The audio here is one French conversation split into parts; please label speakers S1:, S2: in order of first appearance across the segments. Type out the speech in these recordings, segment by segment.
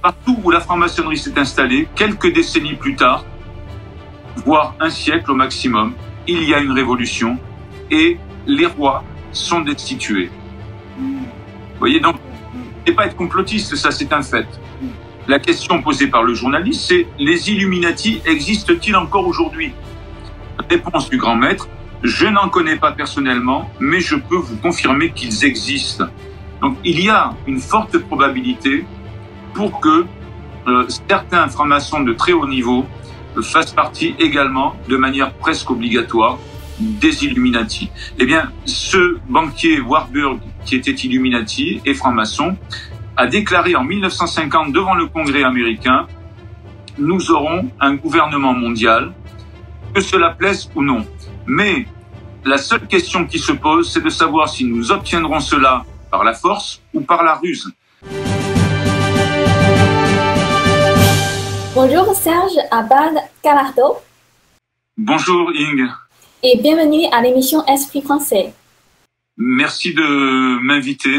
S1: Partout où la franc-maçonnerie s'est installée, quelques décennies plus tard, voire un siècle au maximum, il y a une révolution et les rois sont destitués. Vous voyez, donc, ne pas être complotiste, ça c'est un fait. La question posée par le journaliste, c'est les Illuminati existent-ils encore aujourd'hui? Réponse du grand maître, je n'en connais pas personnellement, mais je peux vous confirmer qu'ils existent. Donc il y a une forte probabilité pour que certains francs-maçons de très haut niveau fassent partie également, de manière presque obligatoire, des Illuminati. Eh bien, ce banquier Warburg, qui était Illuminati et franc-maçon, a déclaré en 1950 devant le Congrès américain, nous aurons un gouvernement mondial, que cela plaise ou non. Mais la seule question qui se pose, c'est de savoir si nous obtiendrons cela par la force ou par la ruse.
S2: Bonjour Serge Abad-Galardo.
S1: Bonjour Ing.
S2: Et bienvenue à l'émission Esprit français.
S1: Merci de m'inviter.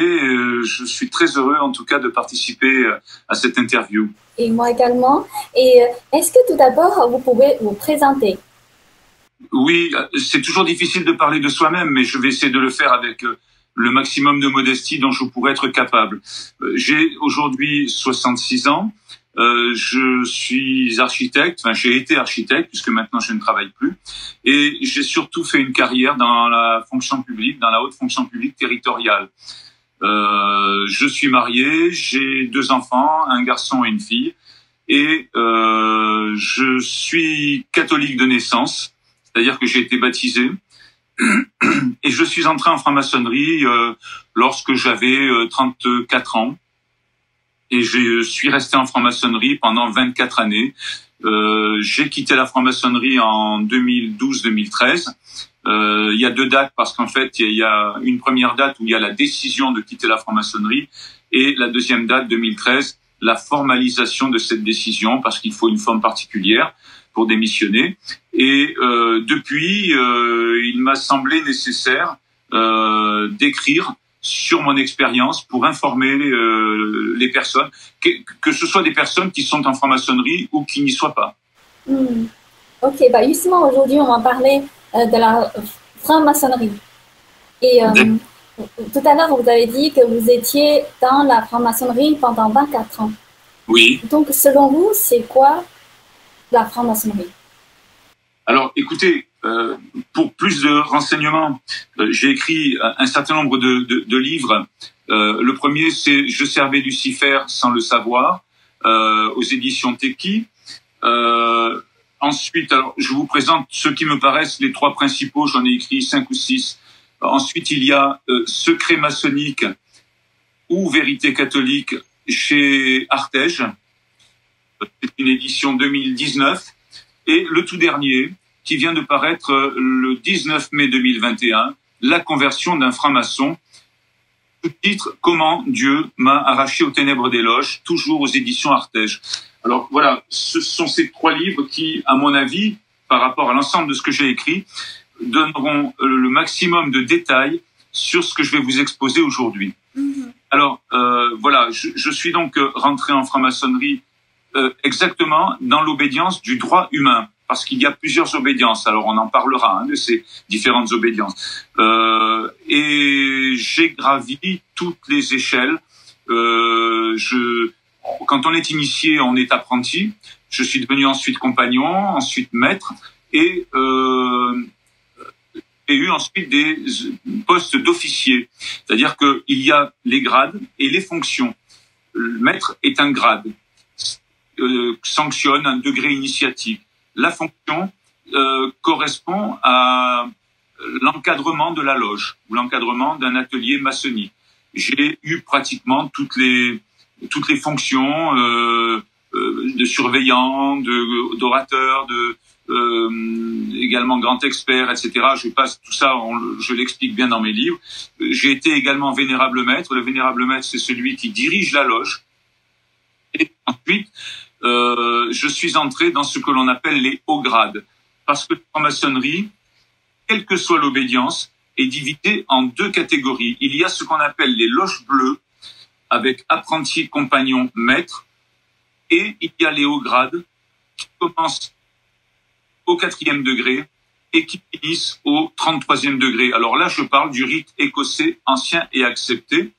S1: Je suis très heureux en tout cas de participer à cette interview.
S2: Et moi également. Et est-ce que tout d'abord vous pouvez vous présenter?
S1: Oui, c'est toujours difficile de parler de soi-même, mais je vais essayer de le faire avec le maximum de modestie dont je pourrais être capable. J'ai aujourd'hui 66 ans. Je suis architecte, enfin j'ai été architecte puisque maintenant je ne travaille plus, et j'ai surtout fait une carrière dans la fonction publique, dans la haute fonction publique territoriale. Je suis marié, j'ai 2 enfants, un garçon et une fille, et je suis catholique de naissance, c'est-à-dire que j'ai été baptisé, et je suis entré en franc-maçonnerie lorsque j'avais 34 ans. Et je suis resté en franc-maçonnerie pendant 24 années. J'ai quitté la franc-maçonnerie en 2012-2013. Il y a 2 dates parce qu'en fait, il y a une première date où il y a la décision de quitter la franc-maçonnerie et la deuxième date, 2013, la formalisation de cette décision parce qu'il faut une forme particulière pour démissionner. Et depuis, il m'a semblé nécessaire d'écrire sur mon expérience pour informer les personnes, que ce soit des personnes qui sont en franc-maçonnerie ou qui n'y soient pas.
S2: Ok, justement aujourd'hui on va parler de la franc-maçonnerie. Et tout à l'heure vous avez dit que vous étiez dans la franc-maçonnerie pendant 24 ans.
S1: Oui.
S2: Donc selon vous, c'est quoi la franc-maçonnerie?
S1: Alors écoutez, pour plus de renseignements, j'ai écrit un certain nombre de livres. Le premier, c'est « Je servais Lucifer sans le savoir » aux éditions Teki. Ensuite, alors, je vous présente ceux qui me paraissent les 3 principaux. J'en ai écrit 5 ou 6. Ensuite, il y a « Secret maçonnique » ou « Vérité catholique » chez Artege. C'est une édition 2019. Et le tout dernier, qui vient de paraître le 19 mai 2021, La conversion d'un franc-maçon, sous-titre « Comment Dieu m'a arraché aux ténèbres des loges », toujours aux éditions Artege. Alors voilà, ce sont ces 3 livres qui, à mon avis, par rapport à l'ensemble de ce que j'ai écrit, donneront le maximum de détails sur ce que je vais vous exposer aujourd'hui. Alors voilà, je suis donc rentré en franc-maçonnerie exactement dans l'obédience du droit humain, parce qu'il y a plusieurs obédiences. Alors on en parlera de ces différentes obédiences. Et j'ai gravi toutes les échelles. Quand on est initié, on est apprenti. Je suis devenu ensuite compagnon, ensuite maître, et j'ai eu ensuite des postes d'officier. C'est-à-dire qu'il y a les grades et les fonctions. Le maître est un grade. Sanctionne un degré initiatique. La fonction correspond à l'encadrement de la loge ou l'encadrement d'un atelier maçonnique. J'ai eu pratiquement toutes les fonctions de surveillant, d'orateur, également grand expert, etc. Je passe tout ça, je l'explique bien dans mes livres. J'ai été également vénérable maître. Le vénérable maître, c'est celui qui dirige la loge. Et ensuite, je suis entré dans ce que l'on appelle les hauts grades, parce que la maçonnerie, quelle que soit l'obédience, est divisée en 2 catégories. Il y a ce qu'on appelle les loges bleues, avec apprentis, compagnons, maîtres, Et il y a les hauts grades qui commencent au 4e degré et qui finissent au 33e degré. Alors là, je parle du rite écossais ancien et accepté,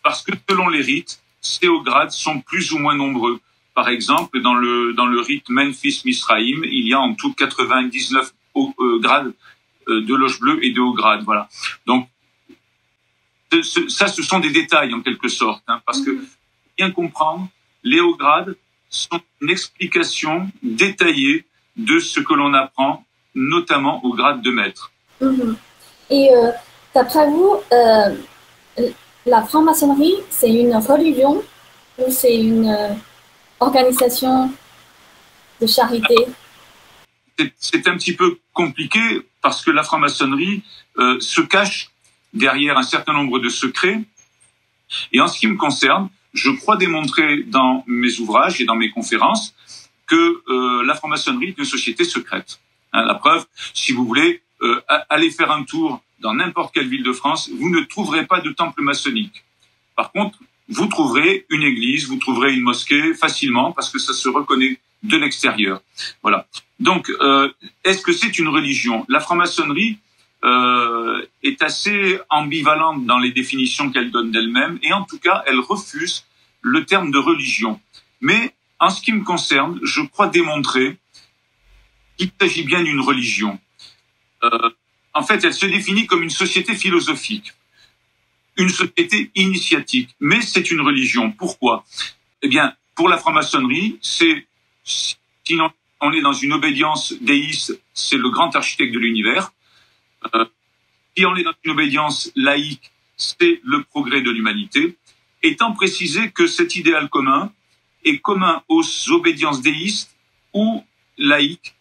S1: parce que selon les rites, ces hauts grades sont plus ou moins nombreux. Par exemple, dans le rite Memphis-Misraïm, il y a en tout 99 grades de loge bleue et de haut grade. Voilà. Donc, ça, ce sont des détails en quelque sorte, hein, parce que, bien comprendre, les hauts grades sont une explication détaillée de ce que l'on apprend, notamment au grade de maître.
S2: Et d'après vous, la franc-maçonnerie, c'est une religion ou c'est une organisation de charité?
S1: C'est un petit peu compliqué parce que la franc-maçonnerie se cache derrière un certain nombre de secrets. Et en ce qui me concerne, je crois démontrer dans mes ouvrages et dans mes conférences que la franc-maçonnerie est une société secrète. Hein, la preuve, si vous voulez, allez faire un tour dans n'importe quelle ville de France, vous ne trouverez pas de temple maçonnique. Par contre, vous trouverez une église, vous trouverez une mosquée facilement parce que ça se reconnaît de l'extérieur. Voilà. Donc, est-ce que c'est une religion? La franc-maçonnerie est assez ambivalente dans les définitions qu'elle donne d'elle-même, et en tout cas, elle refuse le terme de religion. Mais en ce qui me concerne, je crois démontrer qu'il s'agit bien d'une religion. En fait, elle se définit comme une société philosophique, une société initiatique, mais c'est une religion. Pourquoi? Eh bien, pour la franc-maçonnerie, si on est dans une obédience déiste, c'est le grand architecte de l'univers. Si on est dans une obédience laïque, c'est le progrès de l'humanité, étant précisé que cet idéal commun est commun aux obédiences déistes ou laïques,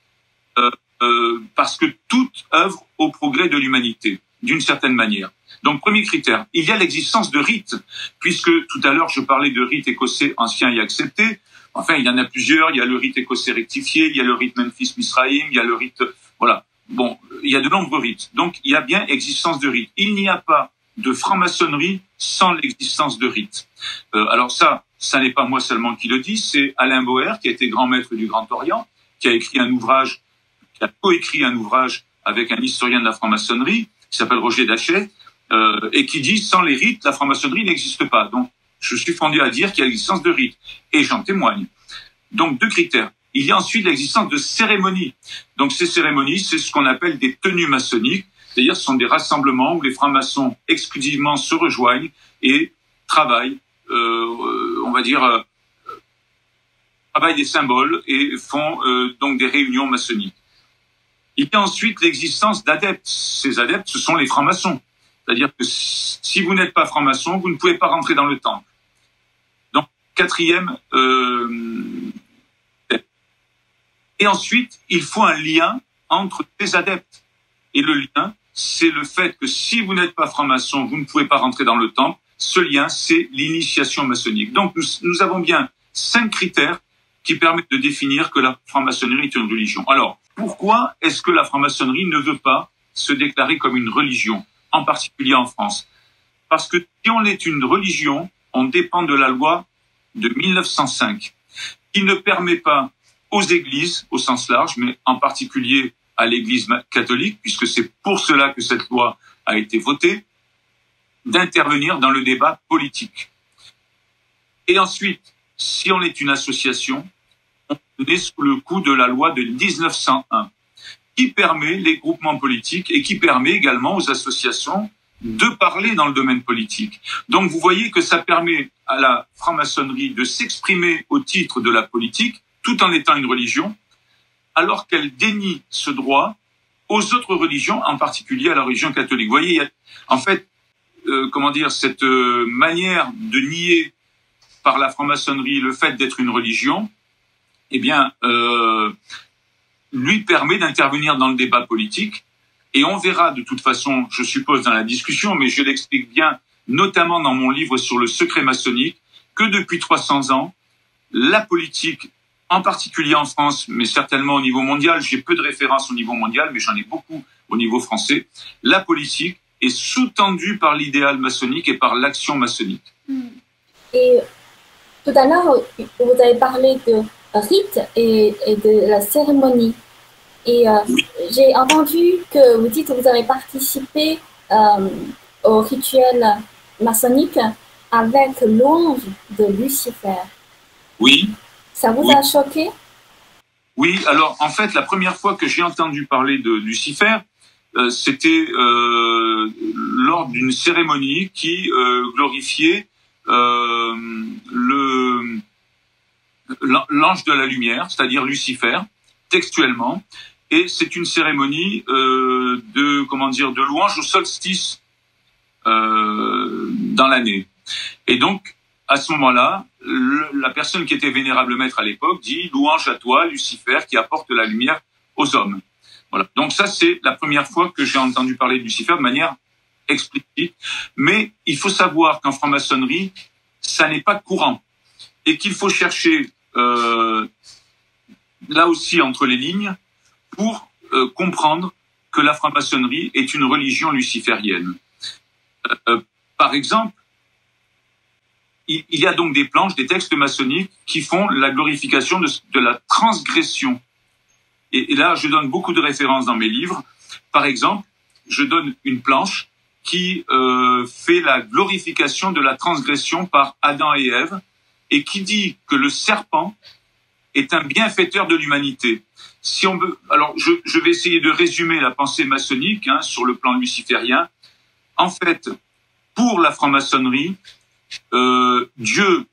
S1: parce que toutes œuvrent au progrès de l'humanité, d'une certaine manière. Donc, premier critère, il y a l'existence de rites, puisque tout à l'heure je parlais de rites écossais anciens et acceptés. Enfin, il y en a plusieurs, il y a le rite écossais rectifié, il y a le rite Memphis-Misraïm, il y a le rite... Voilà. Bon, il y a de nombreux rites. Donc, il y a bien existence de rites. Il n'y a pas de franc-maçonnerie sans l'existence de rites. Alors ça n'est pas moi seulement qui le dis, c'est Alain Boer, qui a été grand maître du Grand Orient, qui a écrit un ouvrage, qui a coécrit un ouvrage avec un historien de la franc-maçonnerie, qui s'appelle Roger Dachet, et qui dit, sans les rites, la franc-maçonnerie n'existe pas. Donc, je suis fondé à dire qu'il y a l'existence de rites. Et j'en témoigne. Donc, 2 critères. Il y a ensuite l'existence de cérémonies. Donc, ces cérémonies, c'est ce qu'on appelle des tenues maçonniques. C'est-à-dire, ce sont des rassemblements où les francs-maçons exclusivement se rejoignent et travaillent, on va dire, travaillent des symboles et font donc des réunions maçonniques. Il y a ensuite l'existence d'adeptes. Ces adeptes, ce sont les francs-maçons. C'est-à-dire que si vous n'êtes pas franc-maçon, vous ne pouvez pas rentrer dans le temple. Donc, 4e... Et ensuite, il faut un lien entre ces adeptes. Et le lien, c'est le fait que si vous n'êtes pas franc-maçon, vous ne pouvez pas rentrer dans le temple. Ce lien, c'est l'initiation maçonnique. Donc, nous avons bien 5 critères qui permettent de définir que la franc-maçonnerie est une religion. Alors, pourquoi est-ce que la franc-maçonnerie ne veut pas se déclarer comme une religion, en particulier en France? Parce que si on est une religion, on dépend de la loi de 1905, qui ne permet pas aux églises, au sens large, mais en particulier à l'Église catholique, puisque c'est pour cela que cette loi a été votée, d'intervenir dans le débat politique. Et ensuite, si on est une association, on est sous le coup de la loi de 1901, qui permet les groupements politiques et qui permet également aux associations de parler dans le domaine politique. Donc vous voyez que ça permet à la franc-maçonnerie de s'exprimer au titre de la politique, tout en étant une religion, alors qu'elle dénie ce droit aux autres religions, en particulier à la religion catholique. Vous voyez, il y a, en fait, cette manière de nier par la franc-maçonnerie le fait d'être une religion, eh bien, lui permet d'intervenir dans le débat politique. Et on verra de toute façon, je suppose, dans la discussion, mais je l'explique bien, notamment dans mon livre sur le secret maçonnique, que depuis 300 ans, la politique, en particulier en France, mais certainement au niveau mondial, j'ai peu de références au niveau mondial, mais j'en ai beaucoup au niveau français, la politique est sous-tendue par l'idéal maçonnique et par l'action maçonnique.
S2: Et Tout à l'heure, vous avez parlé de rite et de la cérémonie. Et j'ai entendu que vous dites que vous avez participé au rituel maçonnique avec l'ange de Lucifer.
S1: Oui.
S2: Ça vous a choqué?
S1: Oui, alors en fait, la première fois que j'ai entendu parler de Lucifer, c'était lors d'une cérémonie qui glorifiait l'ange de la lumière, c'est-à-dire Lucifer, textuellement. Et c'est une cérémonie de louange au solstice dans l'année. Et donc, à ce moment-là, la personne qui était vénérable maître à l'époque dit « Louange à toi, Lucifer, qui apporte la lumière aux hommes ». Voilà. Donc ça, c'est la première fois que j'ai entendu parler de Lucifer de manière explicite. Mais il faut savoir qu'en franc-maçonnerie, ça n'est pas courant. Et qu'il faut chercher, là aussi, entre les lignes, pour comprendre que la franc-maçonnerie est une religion luciférienne. Par exemple, il y a donc des planches, des textes maçonniques qui font la glorification de la transgression. Et là, je donne beaucoup de références dans mes livres. Par exemple, je donne une planche qui fait la glorification de la transgression par Adam et Ève et qui dit que le serpent est un bienfaiteur de l'humanité. Si on veut, alors je vais essayer de résumer la pensée maçonnique sur le plan luciférien. En fait, pour la franc-maçonnerie, Dieu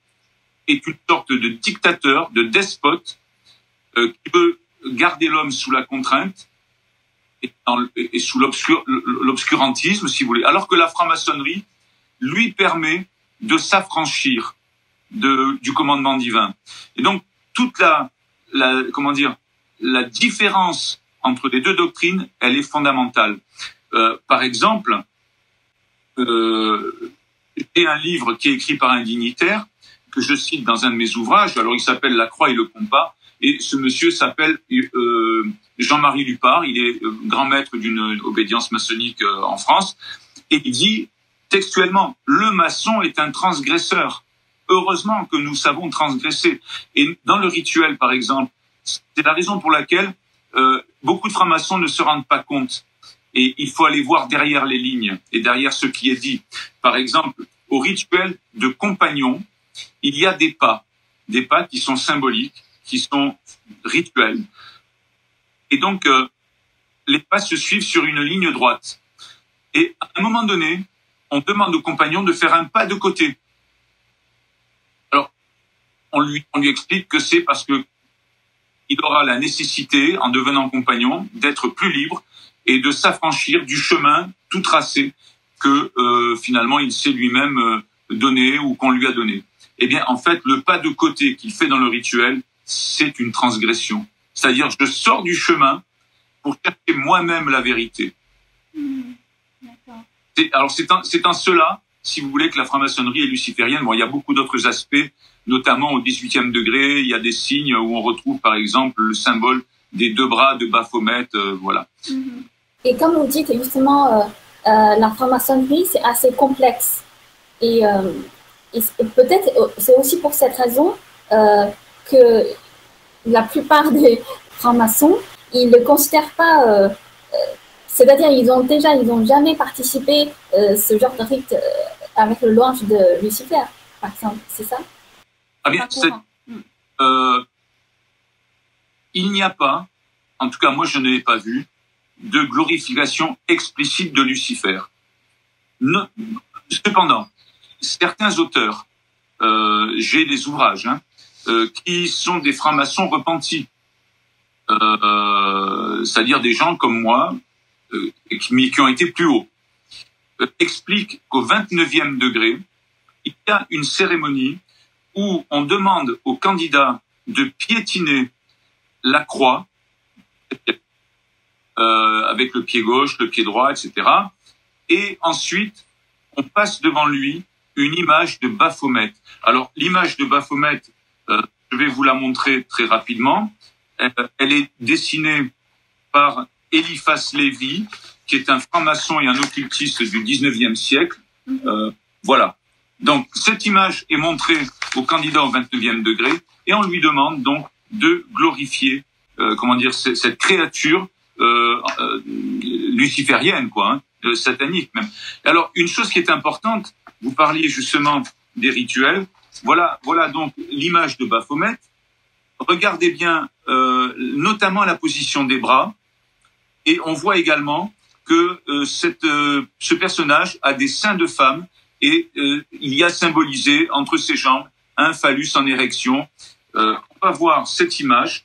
S1: est une sorte de dictateur, de despote, qui veut garder l'homme sous la contrainte et sous l'obscurantisme, si vous voulez, alors que la franc-maçonnerie lui permet de s'affranchir du commandement divin. Et donc, toute la différence entre les deux doctrines, elle est fondamentale. Par exemple, j'ai un livre qui est écrit par un dignitaire, que je cite dans un de mes ouvrages, alors il s'appelle La Croix et le Compas, et ce monsieur s'appelle Jean-Marie Lupart, il est grand maître d'une obédience maçonnique en France, et il dit textuellement, le maçon est un transgresseur. Heureusement que nous savons transgresser. Et dans le rituel, par exemple, c'est la raison pour laquelle beaucoup de francs-maçons ne se rendent pas compte. Et il faut aller voir derrière les lignes et derrière ce qui est dit. Par exemple, au rituel de compagnon, il y a des pas qui sont symboliques, qui sont rituels. Et donc, les pas se suivent sur une ligne droite. Et à un moment donné, on demande au compagnon de faire un pas de côté. Alors, on lui explique que c'est parce que il aura la nécessité, en devenant compagnon, d'être plus libre et de s'affranchir du chemin tout tracé que finalement il s'est lui-même donné ou qu'on lui a donné. Eh bien, en fait, le pas de côté qu'il fait dans le rituel, c'est une transgression. C'est-à-dire, je sors du chemin pour chercher moi-même la vérité. Alors, c'est en cela, si vous voulez, que la franc-maçonnerie est luciférienne. Bon, il y a beaucoup d'autres aspects, notamment au 18e degré, il y a des signes où on retrouve, par exemple, le symbole des deux bras de Baphomet, voilà.
S2: Et comme vous dites, justement, la franc-maçonnerie, c'est assez complexe. Et peut-être, c'est aussi pour cette raison que la plupart des francs-maçons, ils ne considèrent pas, c'est-à-dire ils n'ont jamais participé ce genre de rite avec le louange de Lucifer, par exemple, c'est ça?
S1: Ah bien, il n'y a pas, en tout cas moi je ne l'ai pas vu, de glorification explicite de Lucifer. Cependant, certains auteurs, j'ai des ouvrages, qui sont des francs-maçons repentis, c'est-à-dire des gens comme moi, qui ont été plus hauts, expliquent qu'au 29e degré, il y a une cérémonie où on demande aux candidats de piétiner la croix, avec le pied gauche, le pied droit, etc. Et ensuite, on passe devant lui une image de Baphomet. Alors, l'image de Baphomet, je vais vous la montrer très rapidement. Elle est dessinée par Eliphas Lévy, qui est un franc-maçon et un occultiste du 19e siècle. Voilà. Donc, cette image est montrée au candidat au 29e degré, et on lui demande donc de glorifier, cette créature luciférienne, quoi, hein, satanique même. Alors, une chose qui est importante, vous parliez justement des rituels. Voilà donc l'image de Baphomet. Regardez bien, notamment la position des bras, et on voit également que ce personnage a des seins de femme, et il y a symbolisé entre ses jambes un phallus en érection. On va voir cette image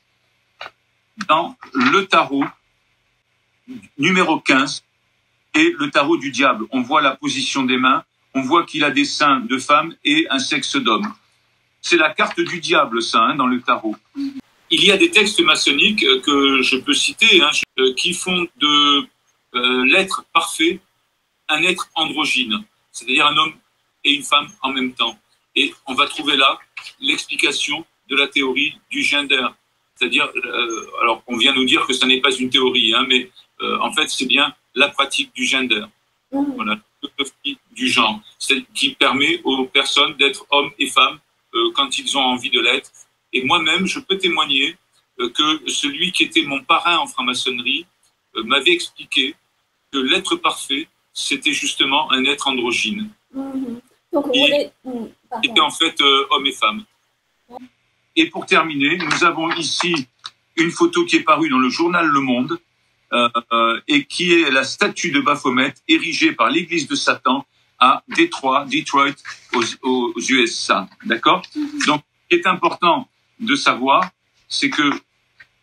S1: dans le tarot numéro 15 et le tarot du diable. On voit la position des mains, on voit qu'il a des seins de femme et un sexe d'homme. C'est la carte du diable, ça, hein, dans le tarot. Il y a des textes maçonniques que je peux citer, hein, qui font de l'être parfait un être androgyne, c'est-à-dire un homme et une femme en même temps. Et on va trouver là l'explication de la théorie du gender. C'est-à-dire, alors on vient nous dire que ça n'est pas une théorie, hein, mais en fait c'est bien la pratique du gender, voilà, du genre, qui permet aux personnes d'être hommes et femmes quand ils ont envie de l'être. Et moi-même, je peux témoigner que celui qui était mon parrain en franc-maçonnerie m'avait expliqué que l'être parfait, c'était justement un être androgyne.
S2: Donc,
S1: qui était en fait homme et femme. Et pour terminer, nous avons ici une photo qui est parue dans le journal Le Monde et qui est la statue de Baphomet érigée par l'église de Satan à Detroit aux USA. D'accord? Donc, ce qui est important de savoir, c'est que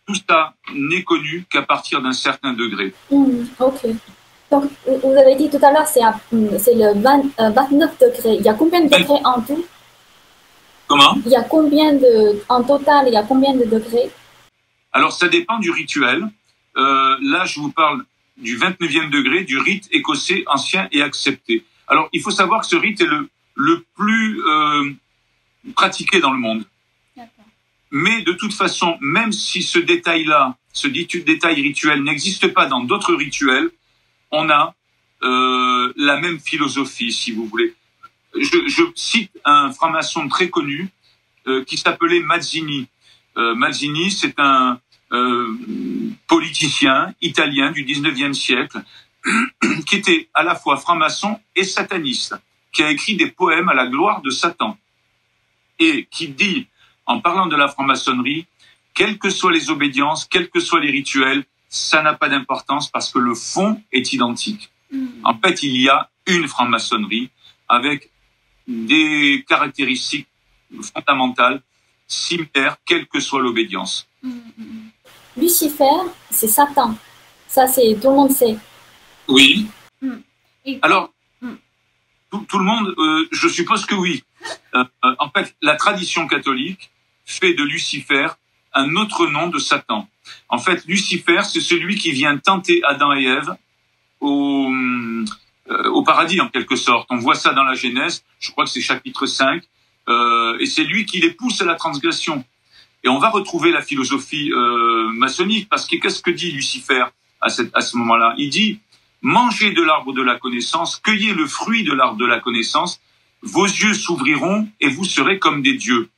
S1: tout ça n'est connu qu'à partir d'un certain degré.
S2: Ok. Donc, vous avez dit tout à l'heure, c'est le 29 degrés. Il y a combien de degrés en tout?
S1: Comment?
S2: Il y a en total, il y a combien de degrés?
S1: Alors, ça dépend du rituel. Là, je vous parle du 29e degré, du rite écossais ancien et accepté. Alors, il faut savoir que ce rite est le plus pratiqué dans le monde. Mais de toute façon, même si ce détail-là, ce détail rituel n'existe pas dans d'autres rituels, on a la même philosophie, si vous voulez. Je cite un franc-maçon très connu qui s'appelait Mazzini. Mazzini, c'est un politicien italien du 19e siècle qui était à la fois franc-maçon et sataniste, qui a écrit des poèmes à la gloire de Satan et qui dit, en parlant de la franc-maçonnerie, quelles que soient les obédiences, quels que soient les rituels, ça n'a pas d'importance parce que le fond est identique. En fait, il y a une franc-maçonnerie avec des caractéristiques fondamentales similaires, quelle que soit l'obédience.
S2: Lucifer, c'est Satan. Ça, tout le monde sait.
S1: Oui. Alors, tout le monde, je suppose que oui. En fait, la tradition catholique fait de Lucifer un autre nom de Satan. En fait, Lucifer, c'est celui qui vient tenter Adam et Ève au paradis, en quelque sorte. On voit ça dans la Genèse, je crois que c'est chapitre 5, et c'est lui qui les pousse à la transgression. Et on va retrouver la philosophie maçonnique, parce que qu'est-ce que dit Lucifer à ce moment-là? Il dit, mangez de l'arbre de la connaissance, cueillez le fruit de l'arbre de la connaissance, vos yeux s'ouvriront et vous serez comme des dieux.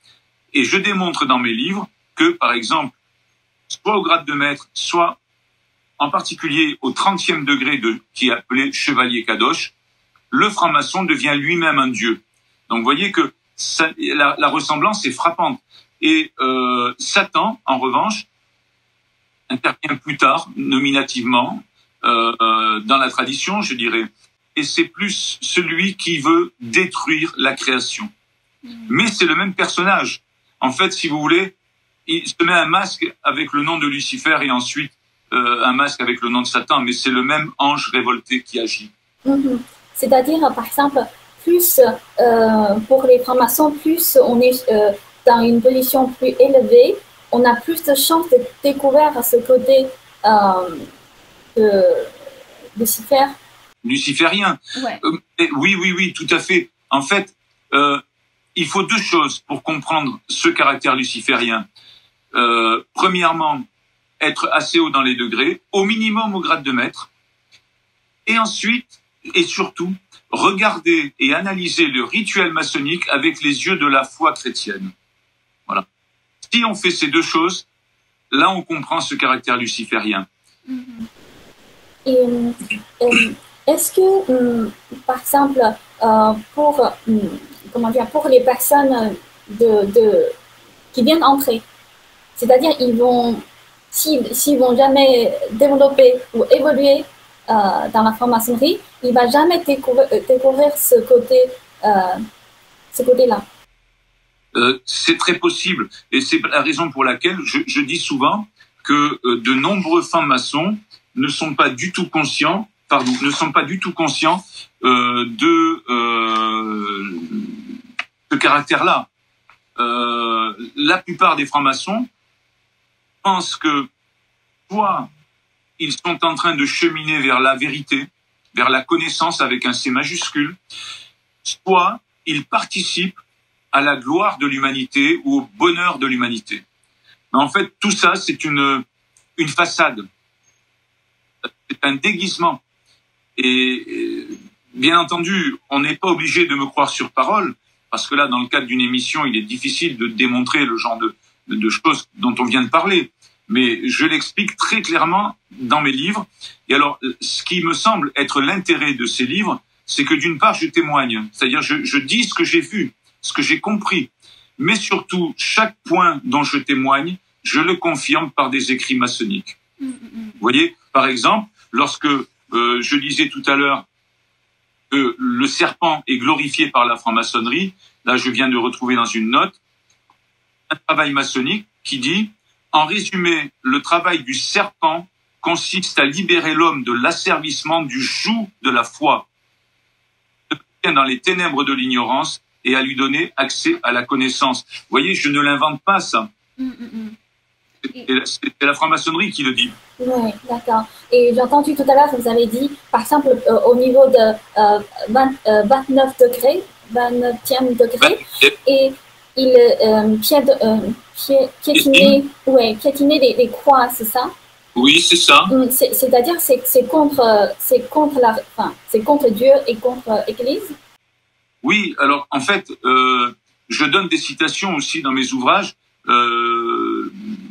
S1: Et je démontre dans mes livres que, par exemple, soit au grade de maître, soit en particulier au 30e degré qui est appelé chevalier kadosh, le franc-maçon devient lui-même un dieu. Donc vous voyez que la ressemblance est frappante. Et Satan, en revanche, intervient plus tard, nominativement, dans la tradition, je dirais. Et c'est plus celui qui veut détruire la création. Mais c'est le même personnage. En fait, si vous voulez, il se met un masque avec le nom de Lucifer et ensuite un masque avec le nom de Satan, mais c'est le même ange révolté qui agit.
S2: C'est-à-dire, par exemple, plus pour les francs-maçons, plus on est dans une position plus élevée, on a plus de chances de découvrir ce côté de Lucifer.
S1: Luciférien.
S2: Ouais.
S1: Oui, tout à fait. En fait, il faut deux choses pour comprendre ce caractère luciférien. Premièrement, être assez haut dans les degrés, au minimum au grade de maître, et ensuite, et surtout, regarder et analyser le rituel maçonnique avec les yeux de la foi chrétienne. Voilà. Si on fait ces deux choses, là on comprend ce caractère luciférien.
S2: Et est-ce que, par exemple, pour les personnes qui viennent entrer, c'est-à-dire s'ils vont jamais développer ou évoluer dans la franc-maçonnerie, il va jamais découvrir ce côté-là.
S1: C'est très possible, et c'est la raison pour laquelle je dis souvent que de nombreux francs-maçons ne sont pas du tout conscients, de ce caractère-là. La plupart des francs-maçons pensent que soit ils sont en train de cheminer vers la vérité, vers la connaissance avec un C majuscule, soit ils participent à la gloire de l'humanité ou au bonheur de l'humanité. Mais en fait, tout ça, c'est une façade. C'est un déguisement. Et bien entendu, on n'est pas obligé de me croire sur parole, parce que là, dans le cadre d'une émission, il est difficile de démontrer le genre de choses dont on vient de parler. Mais je l'explique très clairement dans mes livres. Et alors, ce qui me semble être l'intérêt de ces livres, c'est que d'une part, je témoigne. C'est-à-dire, je dis ce que j'ai vu, ce que j'ai compris. Mais surtout, chaque point dont je témoigne, je le confirme par des écrits maçonniques. Vous voyez, par exemple, lorsque je disais tout à l'heure que le serpent est glorifié par la franc-maçonnerie, là je viens de retrouver dans une note un travail maçonnique qui dit: en résumé, le travail du serpent consiste à libérer l'homme de l'asservissement du joug de la foi, dans les ténèbres de l'ignorance, et à lui donner accès à la connaissance. Vous voyez, je ne l'invente pas, ça. C'est la franc-maçonnerie qui le dit.
S2: Oui, d'accord. Et j'ai entendu tout à l'heure que vous avez dit, par exemple, au niveau de 29 degrés, 29e degré, et il piétinait les croix, c'est ça?
S1: Oui, c'est ça.
S2: C'est-à-dire c'est contre Dieu et contre l'Église?
S1: Oui, alors en fait, je donne des citations aussi dans mes ouvrages.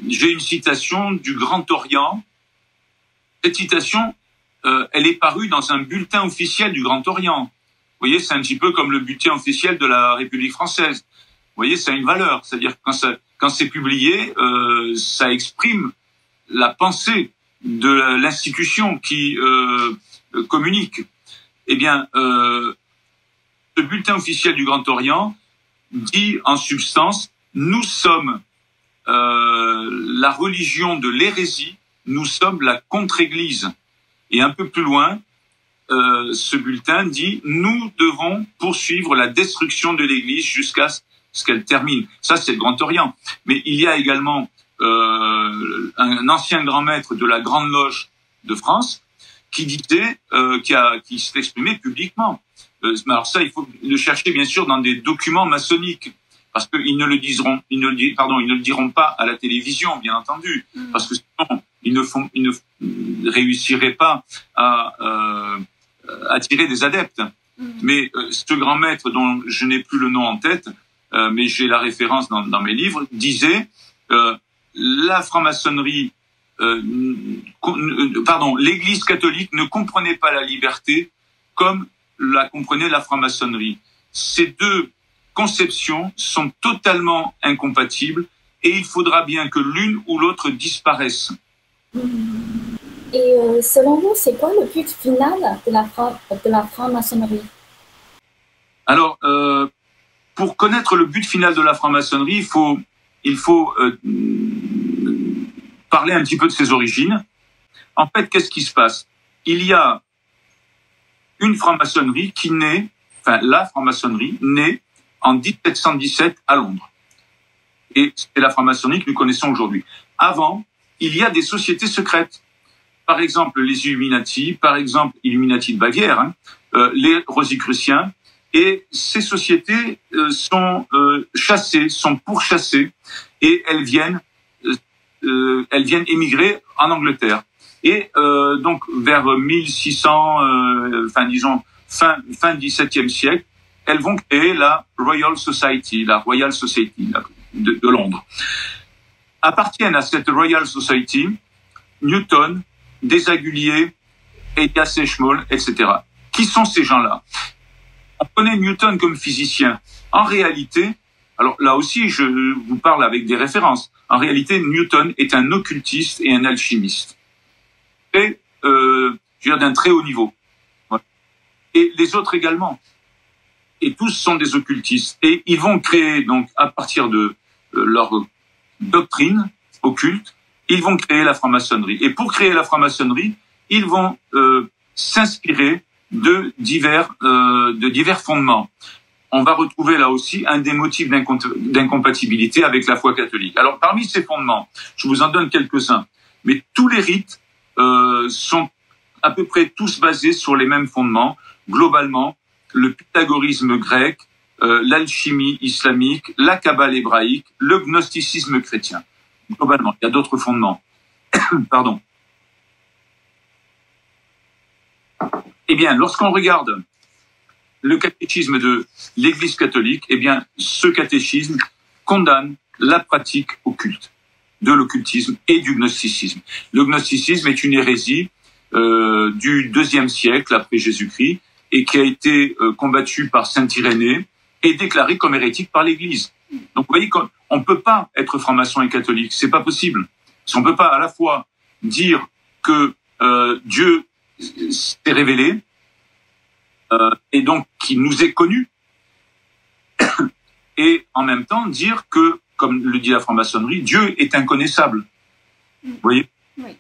S1: J'ai une citation du Grand Orient. Cette citation, elle est parue dans un bulletin officiel du Grand Orient. Vous voyez, c'est un petit peu comme le bulletin officiel de la République française. Vous voyez, ça a une valeur. C'est-à-dire que quand c'est publié, ça exprime la pensée de l'institution qui communique. Eh bien, ce bulletin officiel du Grand Orient dit en substance: nous sommes la religion de l'hérésie, nous sommes la contre-église. Et un peu plus loin, ce bulletin dit: nous devons poursuivre la destruction de l'église jusqu'à ce qu'elle termine. Ça, c'est le Grand Orient. Mais il y a également un ancien grand maître de la Grande Loge de France qui disait, qui s'est exprimé publiquement. Alors ça, il faut le chercher bien sûr dans des documents maçonniques, parce qu'ils ne le diront pas à la télévision, bien entendu, parce que sinon ils ne réussiraient pas à attirer des adeptes. Mais ce grand maître, dont je n'ai plus le nom en tête, mais j'ai la référence dans mes livres, disait la franc-maçonnerie, l'Église catholique ne comprenait pas la liberté comme la comprenait la franc-maçonnerie. Ces deux conceptions sont totalement incompatibles et il faudra bien que l'une ou l'autre disparaisse.
S2: Et selon vous, c'est quoi le but final de la franc-maçonnerie?
S1: Alors, pour connaître le but final de la franc-maçonnerie, il faut parler un petit peu de ses origines. En fait, qu'est-ce qui se passe? Il y a une franc-maçonnerie qui naît, la franc-maçonnerie naît en 1717 à Londres. Et c'est la franc-maçonnerie que nous connaissons aujourd'hui. Avant, il y a des sociétés secrètes. Par exemple, les Illuminati, par exemple, Illuminati de Bavière, les Rosicruciens. Et ces sociétés sont chassées, sont pourchassées, et elles viennent émigrer en Angleterre. Et donc vers 1600, fin XVIIe siècle, elles vont créer la Royal Society de Londres. Appartiennent à cette Royal Society Newton, Desaguliers, Elias Schmoll, etc. Qui sont ces gens-là? On connaît Newton comme physicien. En réalité, alors là aussi, je vous parle avec des références. En réalité, Newton est un occultiste et un alchimiste. Et, je veux dire, d'un très haut niveau. Voilà. Et les autres également. Et tous sont des occultistes. Et ils vont créer, donc, à partir de leur doctrine occulte, ils vont créer la franc-maçonnerie. Et pour créer la franc-maçonnerie, ils vont s'inspirer de divers fondements. On va retrouver là aussi un des motifs d'incompatibilité avec la foi catholique. Alors, parmi ces fondements, je vous en donne quelques-uns, mais tous les rites sont à peu près tous basés sur les mêmes fondements. Globalement, le pythagorisme grec, l'alchimie islamique, la kabbale hébraïque, le gnosticisme chrétien. Globalement, il y a d'autres fondements. Pardon. Eh bien, lorsqu'on regarde le catéchisme de l'Église catholique, eh bien, ce catéchisme condamne la pratique occulte, de l'occultisme et du gnosticisme. Le gnosticisme est une hérésie du IIe siècle après Jésus-Christ et qui a été combattue par saint Irénée et déclarée comme hérétique par l'Église. Donc, vous voyez qu'on ne peut pas être franc-maçon et catholique, c'est pas possible. On ne peut pas à la fois dire que Dieu s'est révélé et donc qu'il nous est connu, et en même temps dire que, comme le dit la franc-maçonnerie, Dieu est inconnaissable. Vous voyez?
S2: Oui.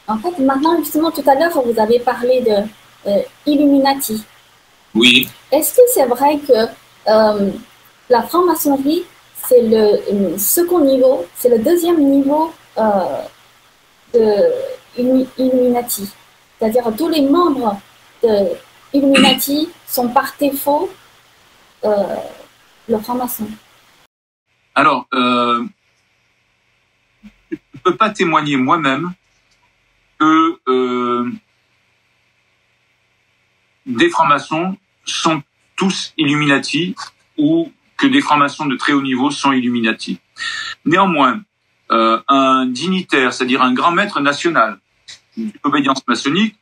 S2: En fait, maintenant, justement, tout à l'heure, vous avez parlé de Illuminati.
S1: Oui.
S2: Est-ce que c'est vrai que la franc-maçonnerie, c'est le second niveau, c'est le deuxième niveau de Illuminati? C'est-à-dire tous les membres de Illuminati sont par défaut le franc-maçon.
S1: Alors, je ne peux pas témoigner moi-même que des francs-maçons sont tous Illuminati ou que des francs-maçons de très haut niveau sont Illuminati. Néanmoins, un dignitaire, c'est-à-dire un grand maître national de l'obédience maçonnique,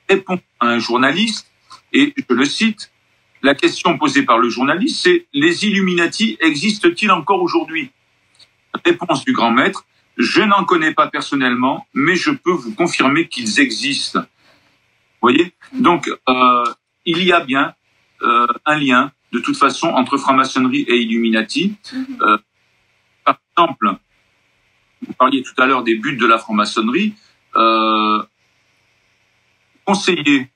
S1: répond à un journaliste, et je le cite, la question posée par le journaliste, c'est « Les Illuminati existent-ils encore aujourd'hui ?» Réponse du grand maître, « Je n'en connais pas personnellement, mais je peux vous confirmer qu'ils existent. » Vous voyez? Donc, il y a bien un lien, de toute façon, entre franc-maçonnerie et Illuminati. Par exemple, vous parliez tout à l'heure des buts de la franc-maçonnerie, conseiller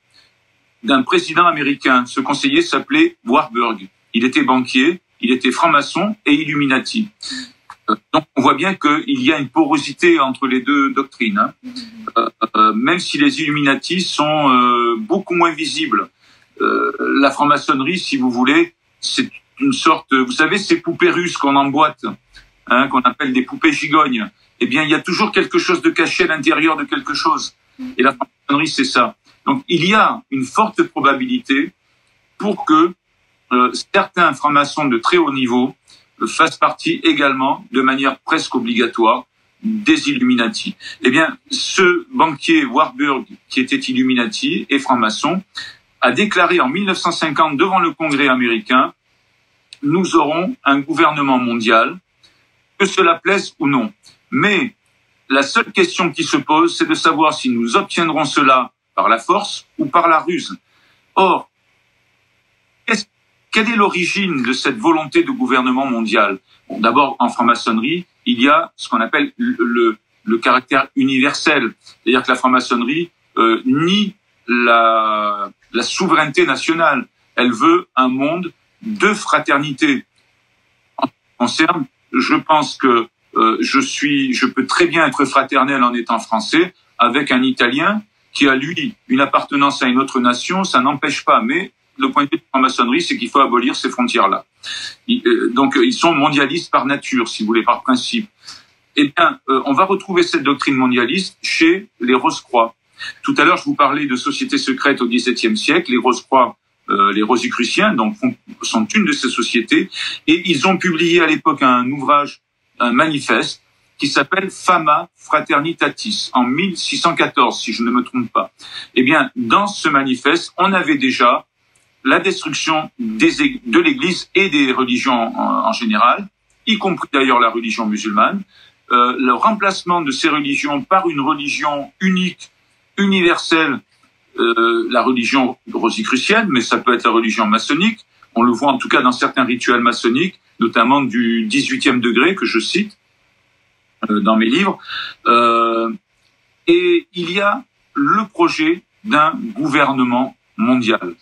S1: d'un président américain. Ce conseiller s'appelait Warburg. Il était banquier, il était franc-maçon et Illuminati. Donc on voit bien qu'il y a une porosité entre les deux doctrines. Même si les Illuminati sont beaucoup moins visibles. La franc-maçonnerie, si vous voulez, c'est une sorte, vous savez, ces poupées russes qu'on emboîte, qu'on appelle des poupées gigognes. Eh bien, il y a toujours quelque chose de caché à l'intérieur de quelque chose. Et la franc-maçonnerie, c'est ça. Donc, il y a une forte probabilité pour que certains francs-maçons de très haut niveau fassent partie également, de manière presque obligatoire, des Illuminati. Eh bien, ce banquier Warburg, qui était Illuminati et franc-maçon, a déclaré en 1950 devant le Congrès américain « Nous aurons un gouvernement mondial, que cela plaise ou non. Mais la seule question qui se pose, c'est de savoir si nous obtiendrons cela par la force ou par la ruse. » Or, quelle est l'origine de cette volonté de gouvernement mondial? Bon, d'abord, en franc-maçonnerie, il y a ce qu'on appelle le caractère universel. C'est-à-dire que la franc-maçonnerie nie la souveraineté nationale. Elle veut un monde de fraternité. En ce qui me concerne, je pense que je peux très bien être fraternel en étant français avec un Italien qui a, lui, une appartenance à une autre nation, ça n'empêche pas. Mais le point de vue de la franc-maçonnerie, c'est qu'il faut abolir ces frontières-là. Donc, ils sont mondialistes par nature, si vous voulez, par principe. Eh bien, on va retrouver cette doctrine mondialiste chez les Rose-Croix. Tout à l'heure, je vous parlais de sociétés secrètes au XVIIe siècle. Les Rose-Croix, les Rosicruciens, donc, sont une de ces sociétés. Et ils ont publié à l'époque un ouvrage, un manifeste, qui s'appelle Fama Fraternitatis, en 1614, si je ne me trompe pas. Eh bien, dans ce manifeste, on avait déjà la destruction de l'Église et des religions en général, y compris d'ailleurs la religion musulmane, le remplacement de ces religions par une religion unique, universelle, la religion rosicrucienne, mais ça peut être la religion maçonnique. On le voit en tout cas dans certains rituels maçonniques, notamment du 18e degré que je cite dans mes livres. Et il y a le projet d'un gouvernement mondial.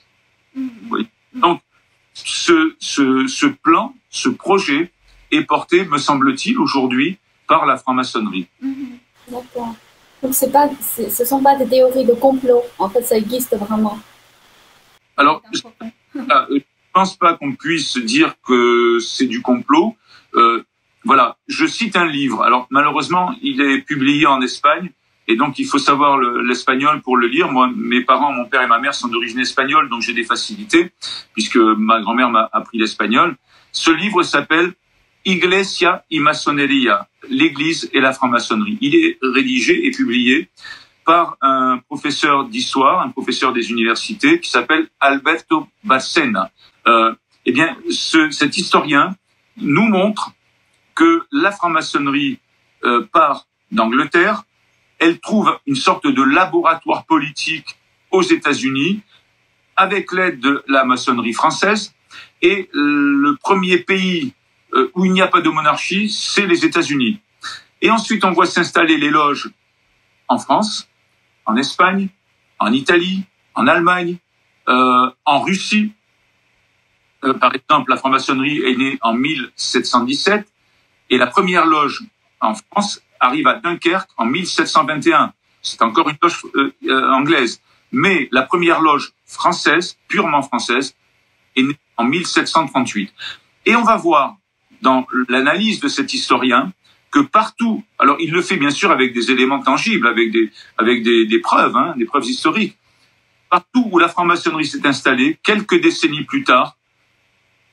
S1: Oui. Donc, ce plan, ce projet est porté, me semble-t-il, aujourd'hui par la franc-maçonnerie.
S2: D'accord. Donc, ce sont pas des théories de complot. En fait, ça existe vraiment.
S1: Alors, je ne pense pas qu'on puisse dire que c'est du complot. Voilà, je cite un livre. Alors, malheureusement, il est publié en Espagne. Et donc, il faut savoir l'espagnol pour le lire. Moi, mes parents, mon père et ma mère sont d'origine espagnole, donc j'ai des facilités, puisque ma grand-mère m'a appris l'espagnol. Ce livre s'appelle Iglesia y Masonería, l'Église et la franc-maçonnerie. Il est rédigé et publié par un professeur d'histoire, un professeur des universités, qui s'appelle Alberto Bárcena. Eh bien, cet historien nous montre que la franc-maçonnerie part d'Angleterre. Elle trouve une sorte de laboratoire politique aux États-Unis avec l'aide de la maçonnerie française. Et le premier pays où il n'y a pas de monarchie, c'est les États-Unis. Et ensuite, on voit s'installer les loges en France, en Espagne, en Italie, en Allemagne, en Russie. Par exemple, la franc-maçonnerie est née en 1717 et la première loge en France arrive à Dunkerque en 1721. C'est encore une loge anglaise. Mais la première loge française, purement française, est née en 1738. Et on va voir dans l'analyse de cet historien que partout, alors il le fait bien sûr avec des éléments tangibles, avec des preuves, hein, des preuves historiques, partout où la franc-maçonnerie s'est installée, quelques décennies plus tard,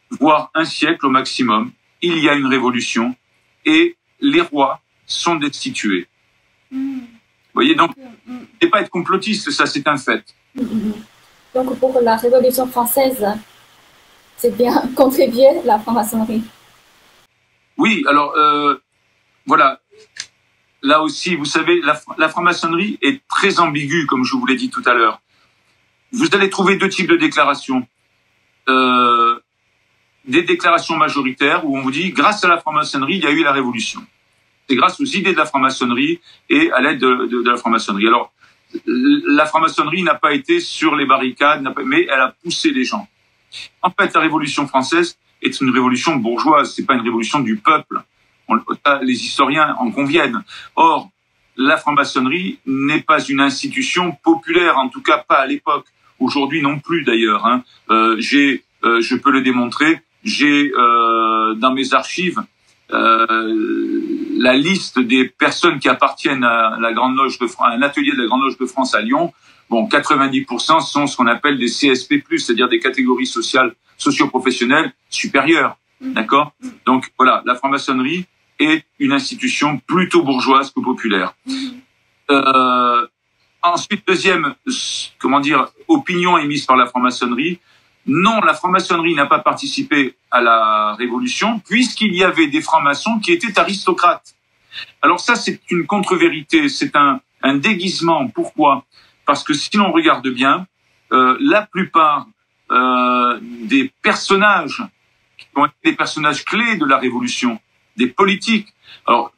S1: voire un siècle au maximum, il y a une révolution et les rois sont destitués. Vous voyez, donc, ne pas être complotiste, ça c'est un fait.
S2: Donc pour la Révolution française, c'est bien contribué la franc-maçonnerie.
S1: Oui, alors, voilà, là aussi, vous savez, la franc-maçonnerie est très ambiguë, comme je vous l'ai dit tout à l'heure. Vous allez trouver deux types de déclarations. Des déclarations majoritaires où on vous dit, grâce à la franc-maçonnerie, il y a eu la révolution. C'est grâce aux idées de la franc-maçonnerie et à l'aide de la franc-maçonnerie. Alors, la franc-maçonnerie n'a pas été sur les barricades, mais elle a poussé les gens. En fait, la Révolution française est une révolution bourgeoise, c'est pas une révolution du peuple. Les historiens en conviennent. Or, la franc-maçonnerie n'est pas une institution populaire, en tout cas pas à l'époque. Aujourd'hui non plus d'ailleurs. Hein. Je peux le démontrer, j'ai dans mes archives la liste des personnes qui appartiennent à la Grande Loge de France, à un atelier de la Grande Loge de France à Lyon. Bon, 90% sont ce qu'on appelle des CSP+, c'est-à-dire des catégories sociales, socio-professionnelles supérieures. D'accord? Donc voilà, la franc-maçonnerie est une institution plutôt bourgeoise que populaire. Ensuite, deuxième, opinion émise par la franc-maçonnerie. Non, la franc-maçonnerie n'a pas participé à la Révolution, puisqu'il y avait des francs-maçons qui étaient aristocrates. Alors ça, c'est une contre-vérité, c'est un déguisement. Pourquoi? Parce que si l'on regarde bien, la plupart des personnages qui ont été des personnages clés de la Révolution, des politiques, alors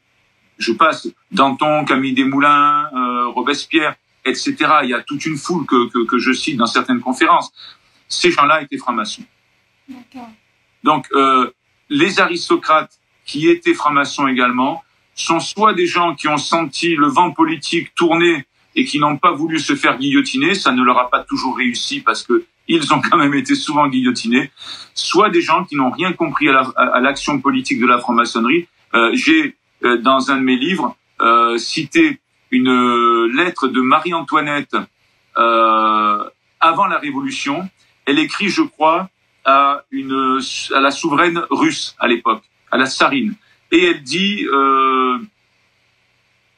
S1: je passe Danton, Camille Desmoulins, Robespierre, etc. Il y a toute une foule que je cite dans certaines conférences. Ces gens-là étaient francs-maçons. Donc, les aristocrates qui étaient francs-maçons également sont soit des gens qui ont senti le vent politique tourner et qui n'ont pas voulu se faire guillotiner, ça ne leur a pas toujours réussi parce que ils ont quand même été souvent guillotinés, soit des gens qui n'ont rien compris à l'action politique de la franc-maçonnerie. J'ai, dans un de mes livres, cité une lettre de Marie-Antoinette avant la Révolution. Elle écrit, je crois, à la souveraine russe à l'époque, à la tsarine. Et elle dit,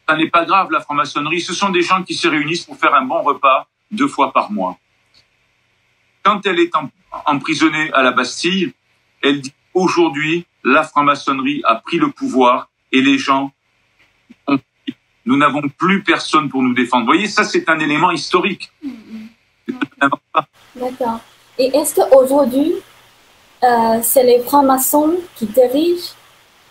S1: ça n'est pas grave la franc-maçonnerie, ce sont des gens qui se réunissent pour faire un bon repas 2 fois par mois. Quand elle est emprisonnée à la Bastille, elle dit, aujourd'hui, la franc-maçonnerie a pris le pouvoir et les gens nous n'avons plus personne pour nous défendre. Vous voyez, ça c'est un élément historique.
S2: D'accord. Et est-ce qu'aujourd'hui, c'est les francs-maçons qui dirigent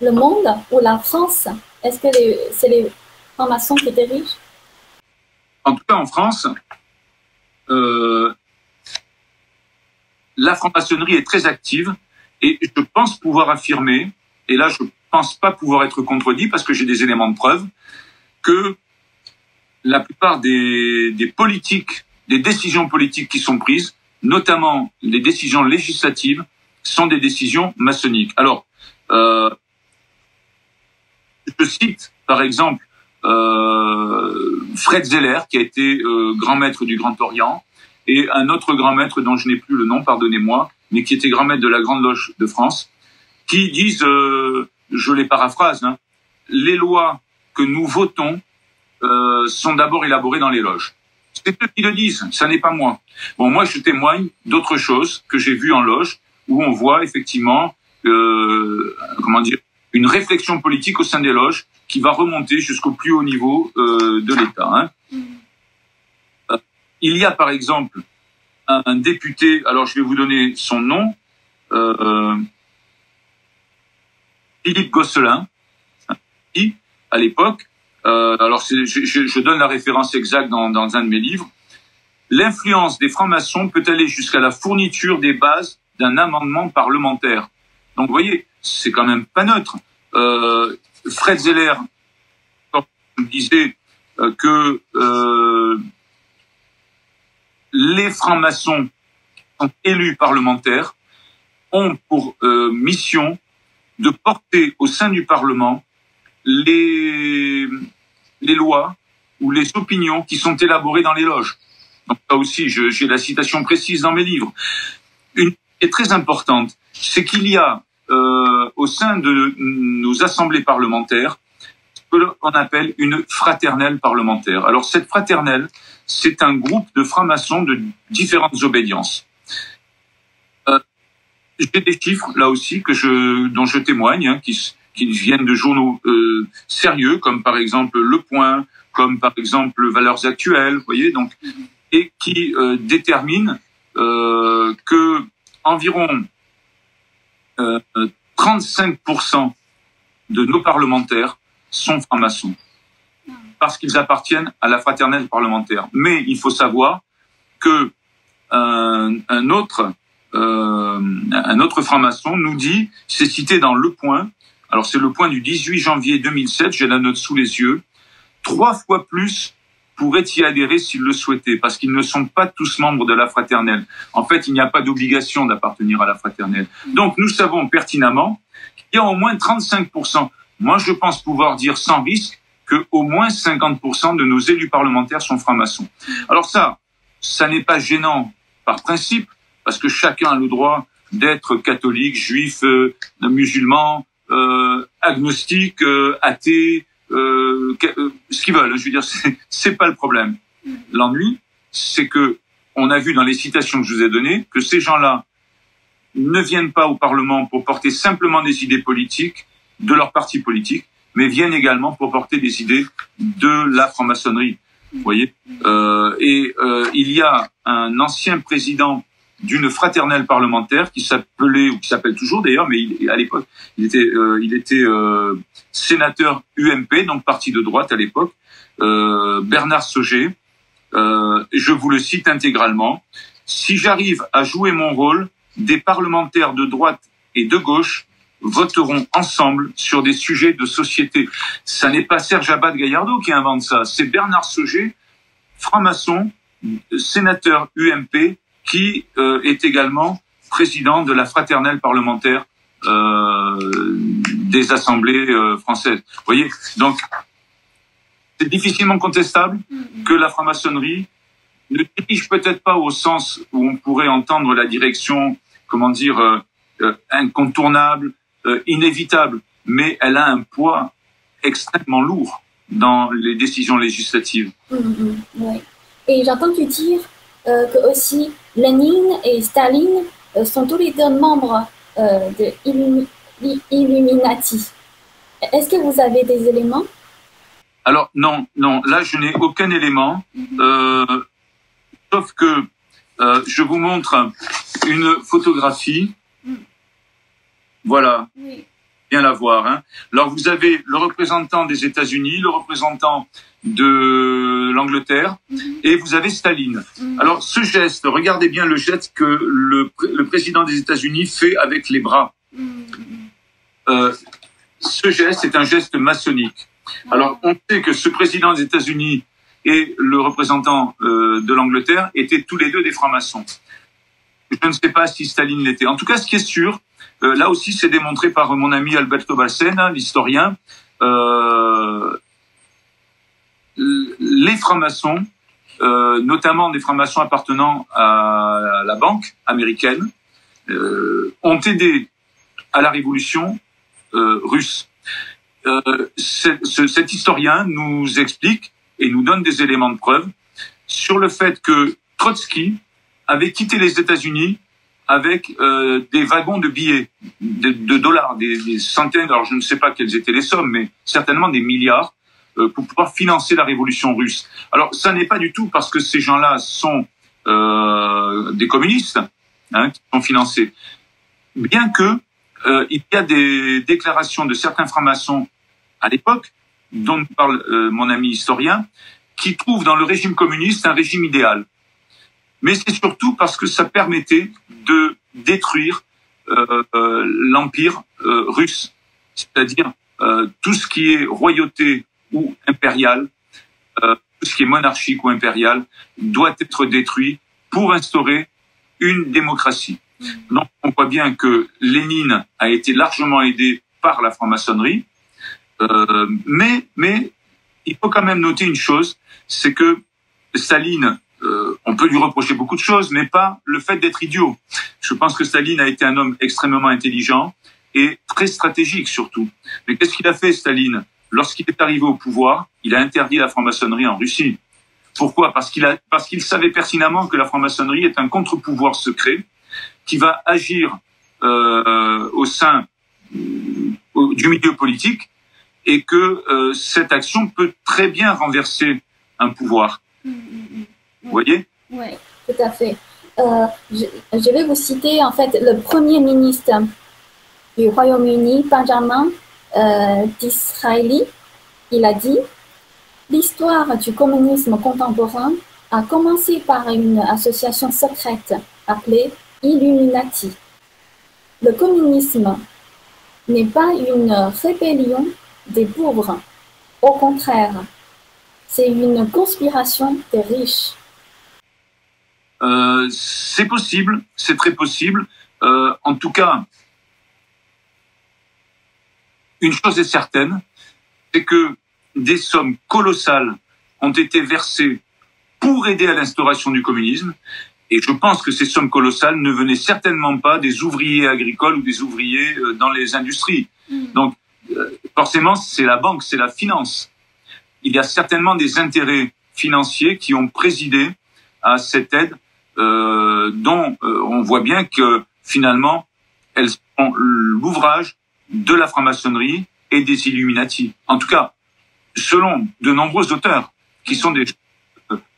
S2: le monde ou la France? Est-ce que c'est les francs-maçons qui dirigent?
S1: En tout cas, en France, la franc-maçonnerie est très active et je pense pouvoir affirmer, et là je pense pas pouvoir être contredit parce que j'ai des éléments de preuve, que la plupart des politiques, des décisions politiques qui sont prises, notamment les décisions législatives, sont des décisions maçonniques. Alors, je cite par exemple Fred Zeller, qui a été grand maître du Grand Orient, et un autre grand maître dont je n'ai plus le nom, pardonnez-moi, mais qui était grand maître de la Grande Loge de France, qui disent, je les paraphrase, hein, les lois que nous votons sont d'abord élaborées dans les loges. C'est eux qui le disent, ça n'est pas moi. Bon, moi je témoigne d'autres choses que j'ai vues en loge, où on voit effectivement, comment dire, une réflexion politique au sein des loges qui va remonter jusqu'au plus haut niveau de l'État. Hein. Il y a par exemple un député, alors je vais vous donner son nom, Philippe Gosselin, qui, à l'époque, alors je donne la référence exacte dans un de mes livres, l'influence des francs-maçons peut aller jusqu'à la fourniture des bases d'un amendement parlementaire. Donc vous voyez, c'est quand même pas neutre. Fred Zeller disait que les francs-maçons sont élus parlementaires, ont pour mission de porter au sein du Parlement les lois ou les opinions qui sont élaborées dans les loges. Donc là aussi, j'ai la citation précise dans mes livres. Une qui est très importante, c'est qu'il y a au sein de nos assemblées parlementaires ce qu'on appelle une fraternelle parlementaire. Alors cette fraternelle, c'est un groupe de francs-maçons de différentes obédiences. J'ai des chiffres là aussi dont je témoigne, hein, qui viennent de journaux sérieux, comme par exemple Le Point, comme par exemple Valeurs Actuelles, vous voyez, donc, et qui déterminent que environ 35% de nos parlementaires sont francs-maçons, parce qu'ils appartiennent à la fraternelle parlementaire. Mais il faut savoir que un autre franc-maçon nous dit, c'est cité dans Le Point, alors c'est Le Point du 18 janvier 2007, j'ai la note sous les yeux, 3 fois plus pourraient y adhérer s'ils le souhaitaient, parce qu'ils ne sont pas tous membres de la fraternelle. En fait, il n'y a pas d'obligation d'appartenir à la fraternelle. Donc nous savons pertinemment qu'il y a au moins 35%. Moi, je pense pouvoir dire sans risque que au moins 50% de nos élus parlementaires sont francs-maçons. Alors ça n'est pas gênant par principe, parce que chacun a le droit d'être catholique, juif, musulman, agnostique, athée, ce qu'ils veulent. Je veux dire, c'est pas le problème. L'ennui, c'est que on a vu dans les citations que je vous ai données que ces gens-là ne viennent pas au Parlement pour porter simplement des idées politiques de leur parti politique, mais viennent également pour porter des idées de la franc-maçonnerie. Vous voyez, il y a un ancien président d'une fraternelle parlementaire qui s'appelait, ou qui s'appelle toujours d'ailleurs, mais à l'époque, il était sénateur UMP, donc parti de droite à l'époque, Bernard Sauger. Je vous le cite intégralement. Si j'arrive à jouer mon rôle, des parlementaires de droite et de gauche voteront ensemble sur des sujets de société. Ça n'est pas Serge Abad Gallardo qui invente ça, c'est Bernard Sauger, franc-maçon, sénateur UMP, qui est également président de la fraternelle parlementaire des assemblées françaises. Vous voyez, donc c'est difficilement contestable que la franc-maçonnerie ne dirige peut-être pas au sens où on pourrait entendre la direction, comment dire, incontournable, inévitable, mais elle a un poids extrêmement lourd dans les décisions législatives.
S2: Ouais. Et j'ai entendu dire que aussi Lénine et Staline sont tous les deux membres de Illuminati. Est-ce que vous avez des éléments?
S1: Alors non, là je n'ai aucun élément, sauf que je vous montre une photographie. Voilà, bien la voir. Hein. Alors vous avez le représentant des États-Unis, le représentant de l'Angleterre, et vous avez Staline. Alors ce geste, regardez bien le geste que le président des États-Unis fait avec les bras. Ce geste est un geste maçonnique. Alors on sait que ce président des États-Unis et le représentant de l'Angleterre étaient tous les deux des francs-maçons. Je ne sais pas si Staline l'était. En tout cas, ce qui est sûr, là aussi c'est démontré par mon ami Alberto Balsena, l'historien, les francs-maçons, notamment des francs-maçons appartenant à la banque américaine, ont aidé à la révolution russe. Cet historien nous explique et nous donne des éléments de preuve sur le fait que Trotsky avait quitté les États-Unis avec des wagons de billets, de dollars, des centaines, alors je ne sais pas quelles étaient les sommes, mais certainement des milliards, pour pouvoir financer la révolution russe. Alors ça n'est pas du tout parce que ces gens-là sont des communistes, hein, qui sont financés, bien que il y a des déclarations de certains francs-maçons à l'époque, dont parle mon ami historien, qui trouvent dans le régime communiste un régime idéal. Mais c'est surtout parce que ça permettait de détruire l'empire russe, c'est-à-dire tout ce qui est royauté ou impérial, tout ce qui est monarchique ou impérial, doit être détruit pour instaurer une démocratie. Donc on voit bien que Lénine a été largement aidé par la franc-maçonnerie, mais il faut quand même noter une chose, c'est que Staline, on peut lui reprocher beaucoup de choses, mais pas le fait d'être idiot. Je pense que Staline a été un homme extrêmement intelligent et très stratégique surtout. Mais qu'est-ce qu'il a fait, Staline? Lorsqu'il est arrivé au pouvoir, il a interdit la franc-maçonnerie en Russie. Pourquoi? Parce qu'il savait pertinemment que la franc-maçonnerie est un contre-pouvoir secret qui va agir au sein du milieu politique et que cette action peut très bien renverser un pouvoir. Vous voyez?
S2: Oui, tout à fait. Je vais vous citer en fait le premier ministre du Royaume-Uni, Benjamin Disraeli. Il a dit: l'histoire du communisme contemporain a commencé par une association secrète appelée Illuminati. Le communisme n'est pas une rébellion des pauvres. Au contraire, c'est une conspiration des riches.
S1: C'est possible, c'est très possible. En tout cas, une chose est certaine, c'est que des sommes colossales ont été versées pour aider à l'instauration du communisme. Et je pense que ces sommes colossales ne venaient certainement pas des ouvriers agricoles ou des ouvriers dans les industries. Donc, forcément, c'est la banque, c'est la finance. Il y a certainement des intérêts financiers qui ont présidé à cette aide dont on voit bien que finalement, elles sont l'ouvrage de la franc-maçonnerie et des Illuminati. En tout cas, selon de nombreux auteurs qui sont des,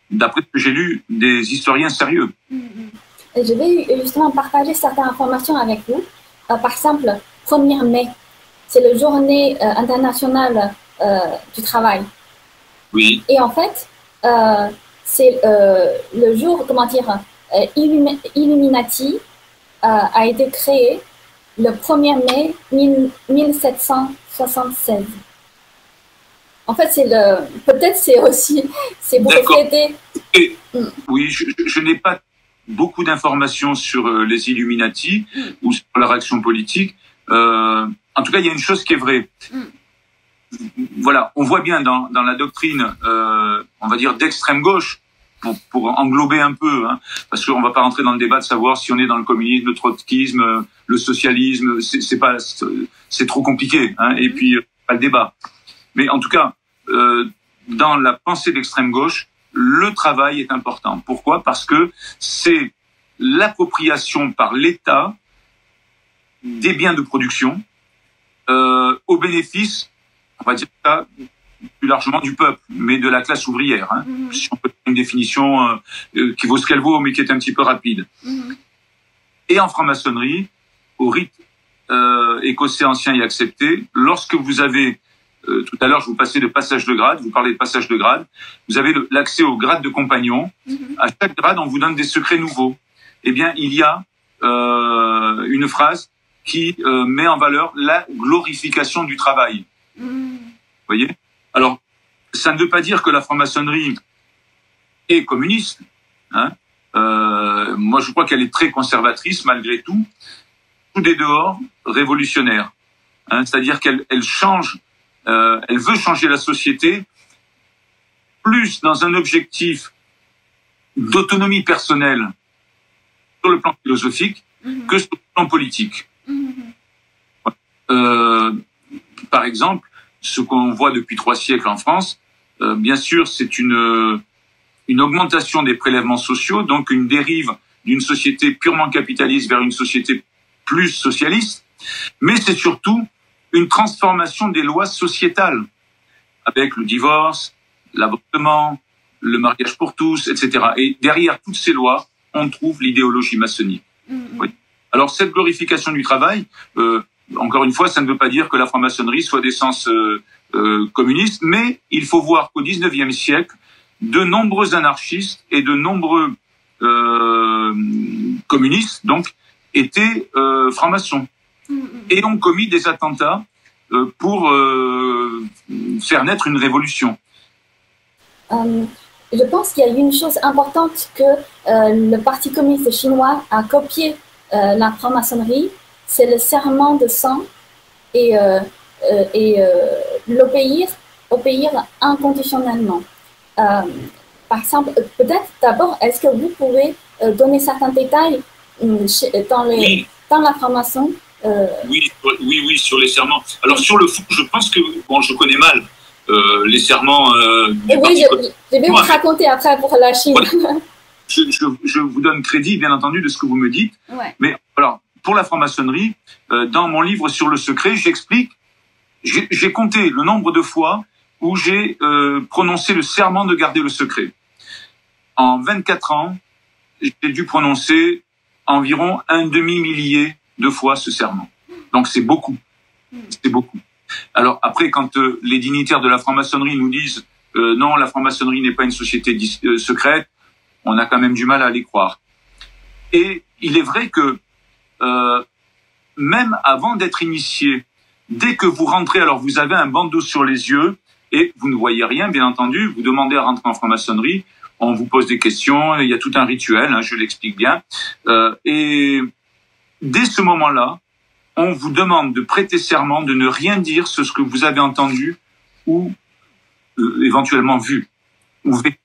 S1: d'après ce que j'ai lu, des historiens sérieux.
S2: Je vais justement partager certaines informations avec vous. Par exemple, 1er mai, c'est la journée internationale du travail.
S1: Oui.
S2: Et en fait, c'est le jour, comment dire, Illuminati a été créé le 1er mai 1776. En fait, peut-être c'est aussi, c'est pour refléter.
S1: Oui, je n'ai pas beaucoup d'informations sur les Illuminati ou sur leur action politique. En tout cas, il y a une chose qui est vraie. voilà, on voit bien dans la doctrine, on va dire d'extrême gauche, pour englober un peu, hein, parce qu'on va pas rentrer dans le débat de savoir si on est dans le communisme, le trotskisme, le socialisme, c'est trop compliqué, hein, et puis pas le débat. Mais en tout cas, dans la pensée d'extrême gauche, le travail est important. Pourquoi? Parce que c'est l'appropriation par l'État des biens de production au bénéfice, on va dire ça plus largement du peuple, mais de la classe ouvrière. Hein. Si on peut faire une définition qui vaut ce qu'elle vaut, mais qui est un petit peu rapide. Et en franc-maçonnerie, au rite écossais ancien et accepté, lorsque vous avez, tout à l'heure je vous passais de passage de grade, vous parlez de passage de grade, vous avez l'accès au grade de compagnon. À chaque grade, on vous donne des secrets nouveaux. Eh bien, il y a une phrase qui met en valeur la glorification du travail. Vous voyez? Alors, ça ne veut pas dire que la franc-maçonnerie est communiste. Hein. Moi, je crois qu'elle est très conservatrice, malgré tout. Tout des dehors, révolutionnaire. Hein. C'est-à-dire qu'elle change, elle veut changer la société, plus dans un objectif d'autonomie personnelle sur le plan philosophique que sur le plan politique. Par exemple, ce qu'on voit depuis 3 siècles en France, bien sûr, c'est une augmentation des prélèvements sociaux, donc une dérive d'une société purement capitaliste vers une société plus socialiste, mais c'est surtout une transformation des lois sociétales, avec le divorce, l'avortement, le mariage pour tous, etc. Et derrière toutes ces lois, on trouve l'idéologie maçonnique. Oui. Alors cette glorification du travail, encore une fois, ça ne veut pas dire que la franc-maçonnerie soit d'essence communiste, mais il faut voir qu'au XIXe siècle, de nombreux anarchistes et de nombreux communistes donc étaient francs-maçons et ont commis des attentats pour faire naître une révolution.
S2: Je pense qu'il y a une chose importante que le Parti communiste chinois a copié la franc-maçonnerie, c'est le serment de sang et obéir inconditionnellement. Par exemple, peut-être d'abord, est-ce que vous pouvez donner certains détails dans la franc-maçon?
S1: Oui, sur les serments. Alors sur le fond, je pense que je connais mal les serments.
S2: Oui, je vais vous raconter après pour la Chine.
S1: Ouais. Je vous donne crédit, bien entendu, de ce que vous me dites.
S2: Ouais.
S1: Mais alors, pour la franc-maçonnerie, dans mon livre sur le secret, j'explique. J'ai compté le nombre de fois où j'ai prononcé le serment de garder le secret. En 24 ans, j'ai dû prononcer environ un demi-millier de fois ce serment. Donc c'est beaucoup. C'est beaucoup. Alors après, quand les dignitaires de la franc-maçonnerie nous disent non, la franc-maçonnerie n'est pas une société secrète, on a quand même du mal à les croire. Et il est vrai que même avant d'être initié, dès que vous rentrez, alors vous avez un bandeau sur les yeux et vous ne voyez rien, bien entendu, vous demandez à rentrer en franc-maçonnerie, on vous pose des questions, il y a tout un rituel, hein, je l'explique bien. Et dès ce moment-là, on vous demande de prêter serment, de ne rien dire sur ce que vous avez entendu ou éventuellement vu ou vécu.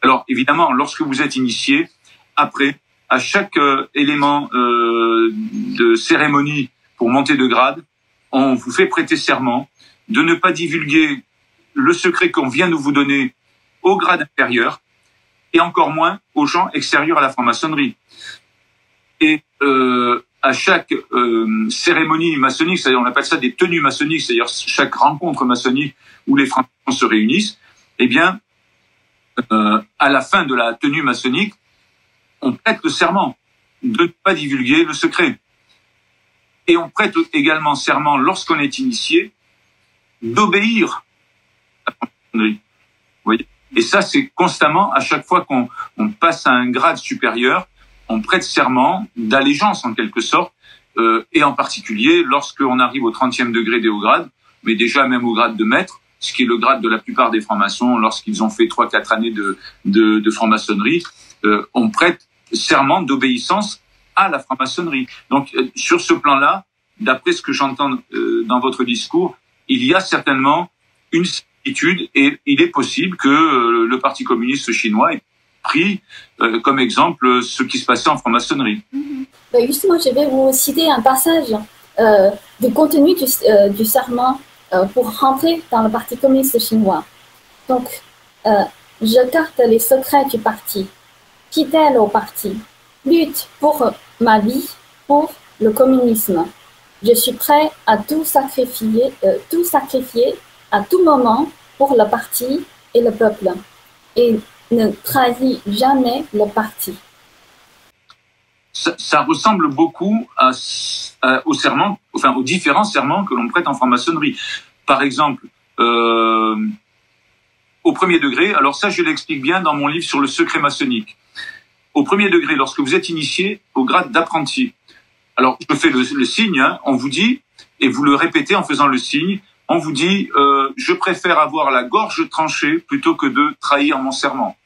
S1: Alors évidemment, lorsque vous êtes initié, après, à chaque élément de cérémonie pour monter de grade, on vous fait prêter serment de ne pas divulguer le secret qu'on vient de vous donner au grade inférieur et encore moins aux gens extérieurs à la franc-maçonnerie. Et à chaque cérémonie maçonnique, c'est-à-dire on appelle ça des tenues maçonniques, c'est-à-dire chaque rencontre maçonnique où les francs-maçons se réunissent, eh bien, à la fin de la tenue maçonnique, on prête le serment de ne pas divulguer le secret. Et on prête également serment, lorsqu'on est initié, d'obéir à la franc-maçonnerie. Vous voyez ? Et ça, c'est constamment, à chaque fois qu'on passe à un grade supérieur, on prête serment d'allégeance en quelque sorte, et en particulier lorsqu'on arrive au 30e degré des hauts grades, mais déjà même au grade de maître, ce qui est le grade de la plupart des francs-maçons lorsqu'ils ont fait 3-4 années de franc-maçonnerie, on prête serment d'obéissance à la franc-maçonnerie. Donc sur ce plan-là, d'après ce que j'entends dans votre discours, il y a certainement une similitude et il est possible que le Parti communiste chinois ait pris comme exemple ce qui se passait en franc-maçonnerie.
S2: Justement, je vais vous citer un passage du contenu du serment pour rentrer dans le Parti communiste chinois. Donc, je garde les secrets du parti, fidèle au parti, lutte pour ma vie, pour le communisme. Je suis prêt à tout sacrifier à tout moment pour le parti et le peuple, et ne trahis jamais le parti.
S1: Ça ressemble beaucoup aux serments, enfin aux différents serments que l'on prête en franc-maçonnerie. Par exemple, au premier degré, alors ça je l'explique bien dans mon livre sur le secret maçonnique. Au premier degré, lorsque vous êtes initié au grade d'apprenti, alors je fais le signe, hein, on vous dit, et vous le répétez en faisant le signe, on vous dit je préfère avoir la gorge tranchée plutôt que de trahir mon serment.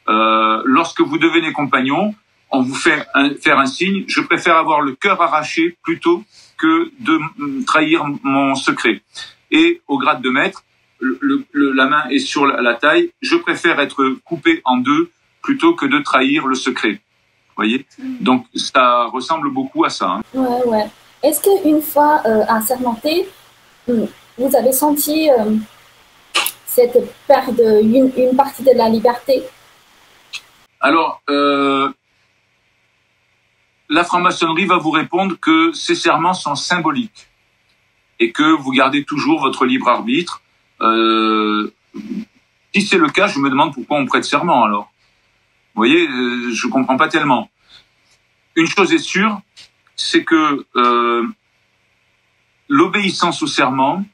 S1: Lorsque vous devenez compagnon, on vous fait faire un signe, je préfère avoir le cœur arraché plutôt que de trahir mon secret. Et au grade de maître, la main est sur la taille, je préfère être coupé en deux plutôt que de trahir le secret. Vous voyez? Donc ça ressemble beaucoup à ça. Hein.
S2: Ouais. Est-ce qu'une fois assermenté, vous avez senti cette perte une partie de la liberté?
S1: Alors, la franc-maçonnerie va vous répondre que ces serments sont symboliques et que vous gardez toujours votre libre arbitre. Si c'est le cas, je me demande pourquoi on prête serment alors. Vous voyez, je comprends pas tellement. Une chose est sûre, c'est que l'obéissance au serment,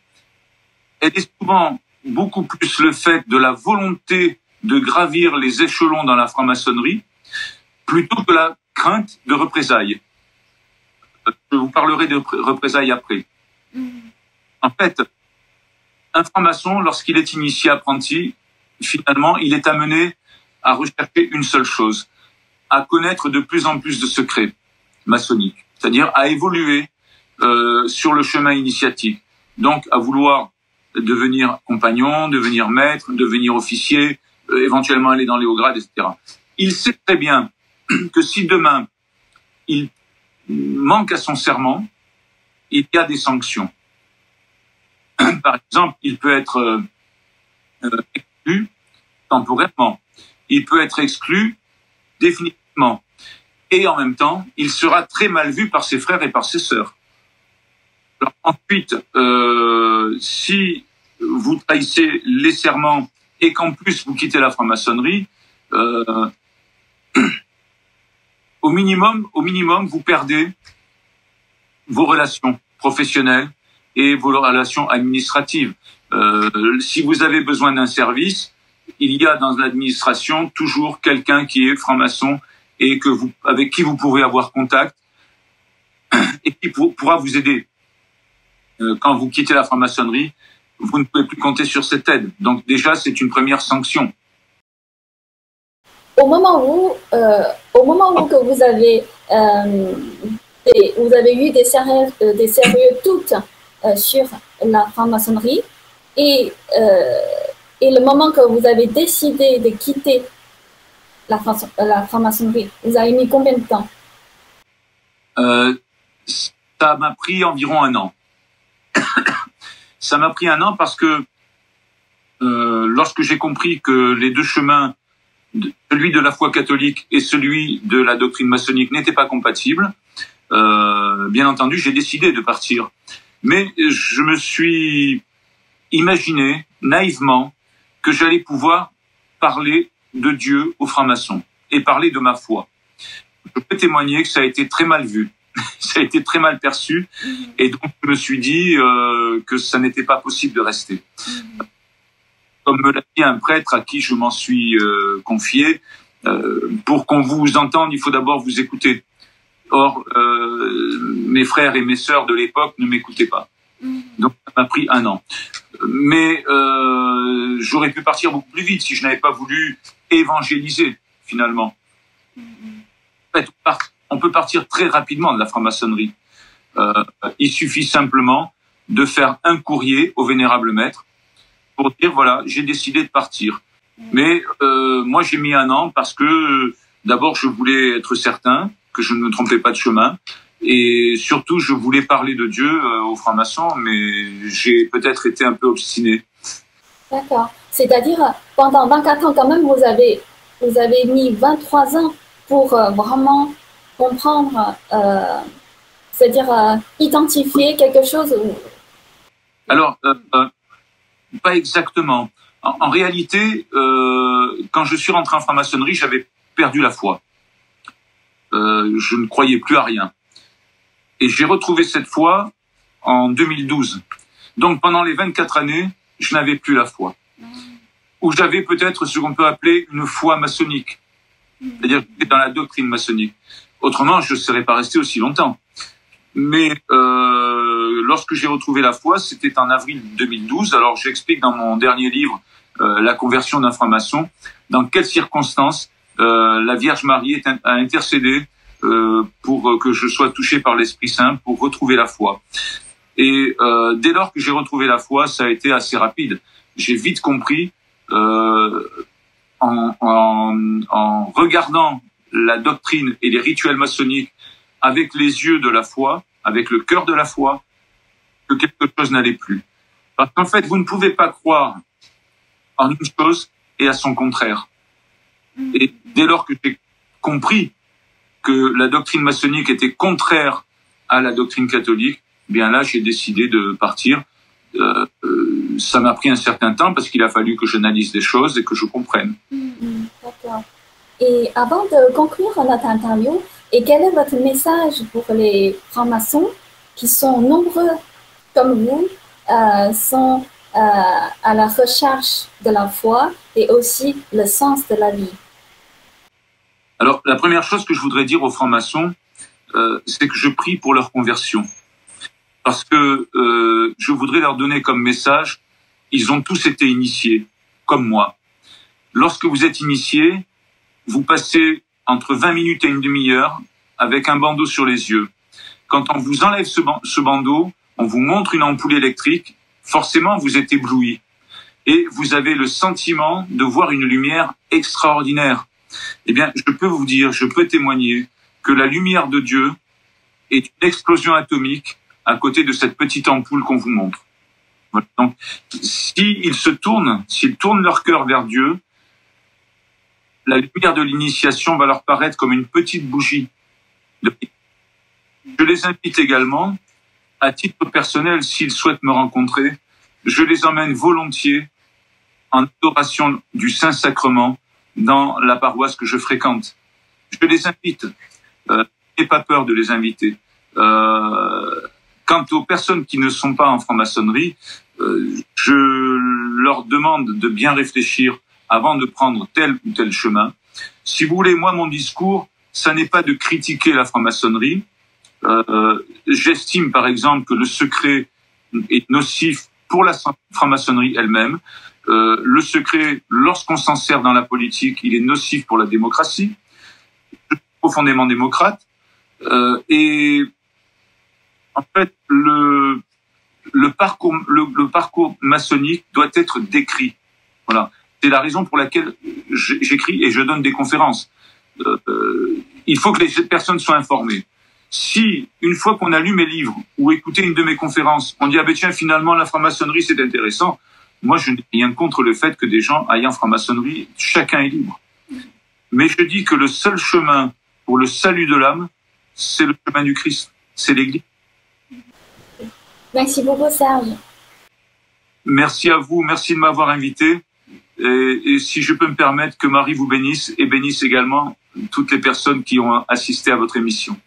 S1: elle est souvent beaucoup plus le fait de la volonté de gravir les échelons dans la franc-maçonnerie, plutôt que la crainte de représailles. Je vous parlerai de représailles après. En fait, un franc-maçon, lorsqu'il est initié apprenti, finalement, il est amené à rechercher une seule chose, à connaître de plus en plus de secrets maçonniques, c'est-à-dire à évoluer sur le chemin initiatique. Donc, à vouloir devenir compagnon, devenir maître, devenir officier, éventuellement aller dans les hauts grades, etc. Il sait très bien que si demain, il manque à son serment, il y a des sanctions. Par exemple, il peut être exclu temporairement. Il peut être exclu définitivement. Et en même temps, il sera très mal vu par ses frères et par ses sœurs. Alors, ensuite, si vous trahissez les serments et qu'en plus vous quittez la franc-maçonnerie, au minimum, vous perdez vos relations professionnelles et vos relations administratives. Si vous avez besoin d'un service, il y a dans l'administration toujours quelqu'un qui est franc-maçon et avec qui vous pourrez avoir contact et qui pourra vous aider. Quand vous quittez la franc-maçonnerie, vous ne pouvez plus compter sur cette aide. Donc déjà, c'est une première sanction.
S2: Au moment où que vous avez eu des sérieux doutes sur la franc-maçonnerie et le moment que vous avez décidé de quitter la franc-maçonnerie, vous avez mis combien de temps?
S1: Ça m'a pris environ 1 an. Ça m'a pris 1 an parce que lorsque j'ai compris que les deux chemins, celui de la foi catholique et celui de la doctrine maçonnique, n'étaient pas compatibles, bien entendu, j'ai décidé de partir. Mais je me suis imaginé naïvement que j'allais pouvoir parler de Dieu aux francs-maçons et parler de ma foi. Je peux témoigner que ça a été très mal vu. Ça a été très mal perçu et donc je me suis dit que ça n'était pas possible de rester. Comme me l'a dit un prêtre à qui je m'en suis confié, pour qu'on vous entende, il faut d'abord vous écouter. Or, mes frères et mes sœurs de l'époque ne m'écoutaient pas. Donc ça m'a pris 1 an. Mais j'aurais pu partir beaucoup plus vite si je n'avais pas voulu évangéliser, finalement. En fait, on peut partir très rapidement de la franc-maçonnerie. Il suffit simplement de faire un courrier au vénérable maître pour dire voilà, j'ai décidé de partir. Mais moi j'ai mis 1 an parce que d'abord je voulais être certain que je ne me trompais pas de chemin et surtout je voulais parler de Dieu aux francs-maçons, mais j'ai peut-être été un peu obstiné.
S2: D'accord. C'est-à-dire pendant 24 ans quand même vous avez mis 23 ans pour vraiment comprendre, c'est-à-dire identifier quelque chose.
S1: Alors pas exactement. En réalité, quand je suis rentré en franc-maçonnerie, j'avais perdu la foi. Je ne croyais plus à rien. Et j'ai retrouvé cette foi en 2012. Donc pendant les 24 années, je n'avais plus la foi. Ou j'avais peut-être ce qu'on peut appeler une foi maçonnique. C'est-à-dire que j'étais dans la doctrine maçonnique. Autrement, je ne serais pas resté aussi longtemps. Mais lorsque j'ai retrouvé la foi, c'était en avril 2012. Alors j'explique dans mon dernier livre, La conversion d'un franc-maçon, dans quelles circonstances la Vierge Marie a intercédé pour que je sois touché par l'Esprit Saint pour retrouver la foi. Et dès lors que j'ai retrouvé la foi, ça a été assez rapide. J'ai vite compris, en regardant la doctrine et les rituels maçonniques avec les yeux de la foi, avec le cœur de la foi, que quelque chose n'allait plus. Parce qu'en fait, vous ne pouvez pas croire en une chose et à son contraire. Et dès lors que j'ai compris que la doctrine maçonnique était contraire à la doctrine catholique, bien là, j'ai décidé de partir. Ça m'a pris un certain temps parce qu'il a fallu que j'analyse les choses et que je comprenne.
S2: D'accord. Et avant de conclure notre interview, et quel est votre message pour les francs-maçons qui sont nombreux comme vous, sont à la recherche de la foi et aussi le sens de la vie?
S1: Alors, la première chose que je voudrais dire aux francs-maçons, c'est que je prie pour leur conversion. Parce que je voudrais leur donner comme message, ils ont tous été initiés, comme moi. Lorsque vous êtes initié, vous passez entre 20 minutes et une demi-heure avec un bandeau sur les yeux. Quand on vous enlève ce bandeau, on vous montre une ampoule électrique, forcément vous êtes ébloui. Et vous avez le sentiment de voir une lumière extraordinaire. Eh bien, je peux vous dire, je peux témoigner que la lumière de Dieu est une explosion atomique à côté de cette petite ampoule qu'on vous montre. Voilà. Donc, s'ils tournent leur cœur vers Dieu, la lumière de l'initiation va leur paraître comme une petite bougie. Je les invite également, à titre personnel, s'ils souhaitent me rencontrer, je les emmène volontiers en adoration du Saint-Sacrement dans la paroisse que je fréquente. Je les invite. N'ayez pas peur de les inviter. Quant aux personnes qui ne sont pas en franc-maçonnerie, je leur demande de bien réfléchir avant de prendre tel ou tel chemin. Si vous voulez, moi, mon discours, ça n'est pas de critiquer la franc-maçonnerie. J'estime, par exemple, que le secret est nocif pour la franc-maçonnerie elle-même. Le secret, lorsqu'on s'en sert dans la politique, il est nocif pour la démocratie. Je suis profondément démocrate. Et en fait, le parcours maçonnique doit être décrit. Voilà. C'est la raison pour laquelle j'écris et je donne des conférences. Il faut que les personnes soient informées. Si, une fois qu'on a lu mes livres ou écouté une de mes conférences, on dit « Ah ben tiens, finalement, la franc-maçonnerie, c'est intéressant », moi, je n'ai rien contre le fait que des gens aillent en franc-maçonnerie. Chacun est libre. Mais je dis que le seul chemin pour le salut de l'âme, c'est le chemin du Christ. C'est l'Église.
S2: Merci beaucoup, Serge.
S1: Merci à vous. Merci de m'avoir invité. Et si je peux me permettre, que Marie vous bénisse et bénisse également toutes les personnes qui ont assisté à votre émission.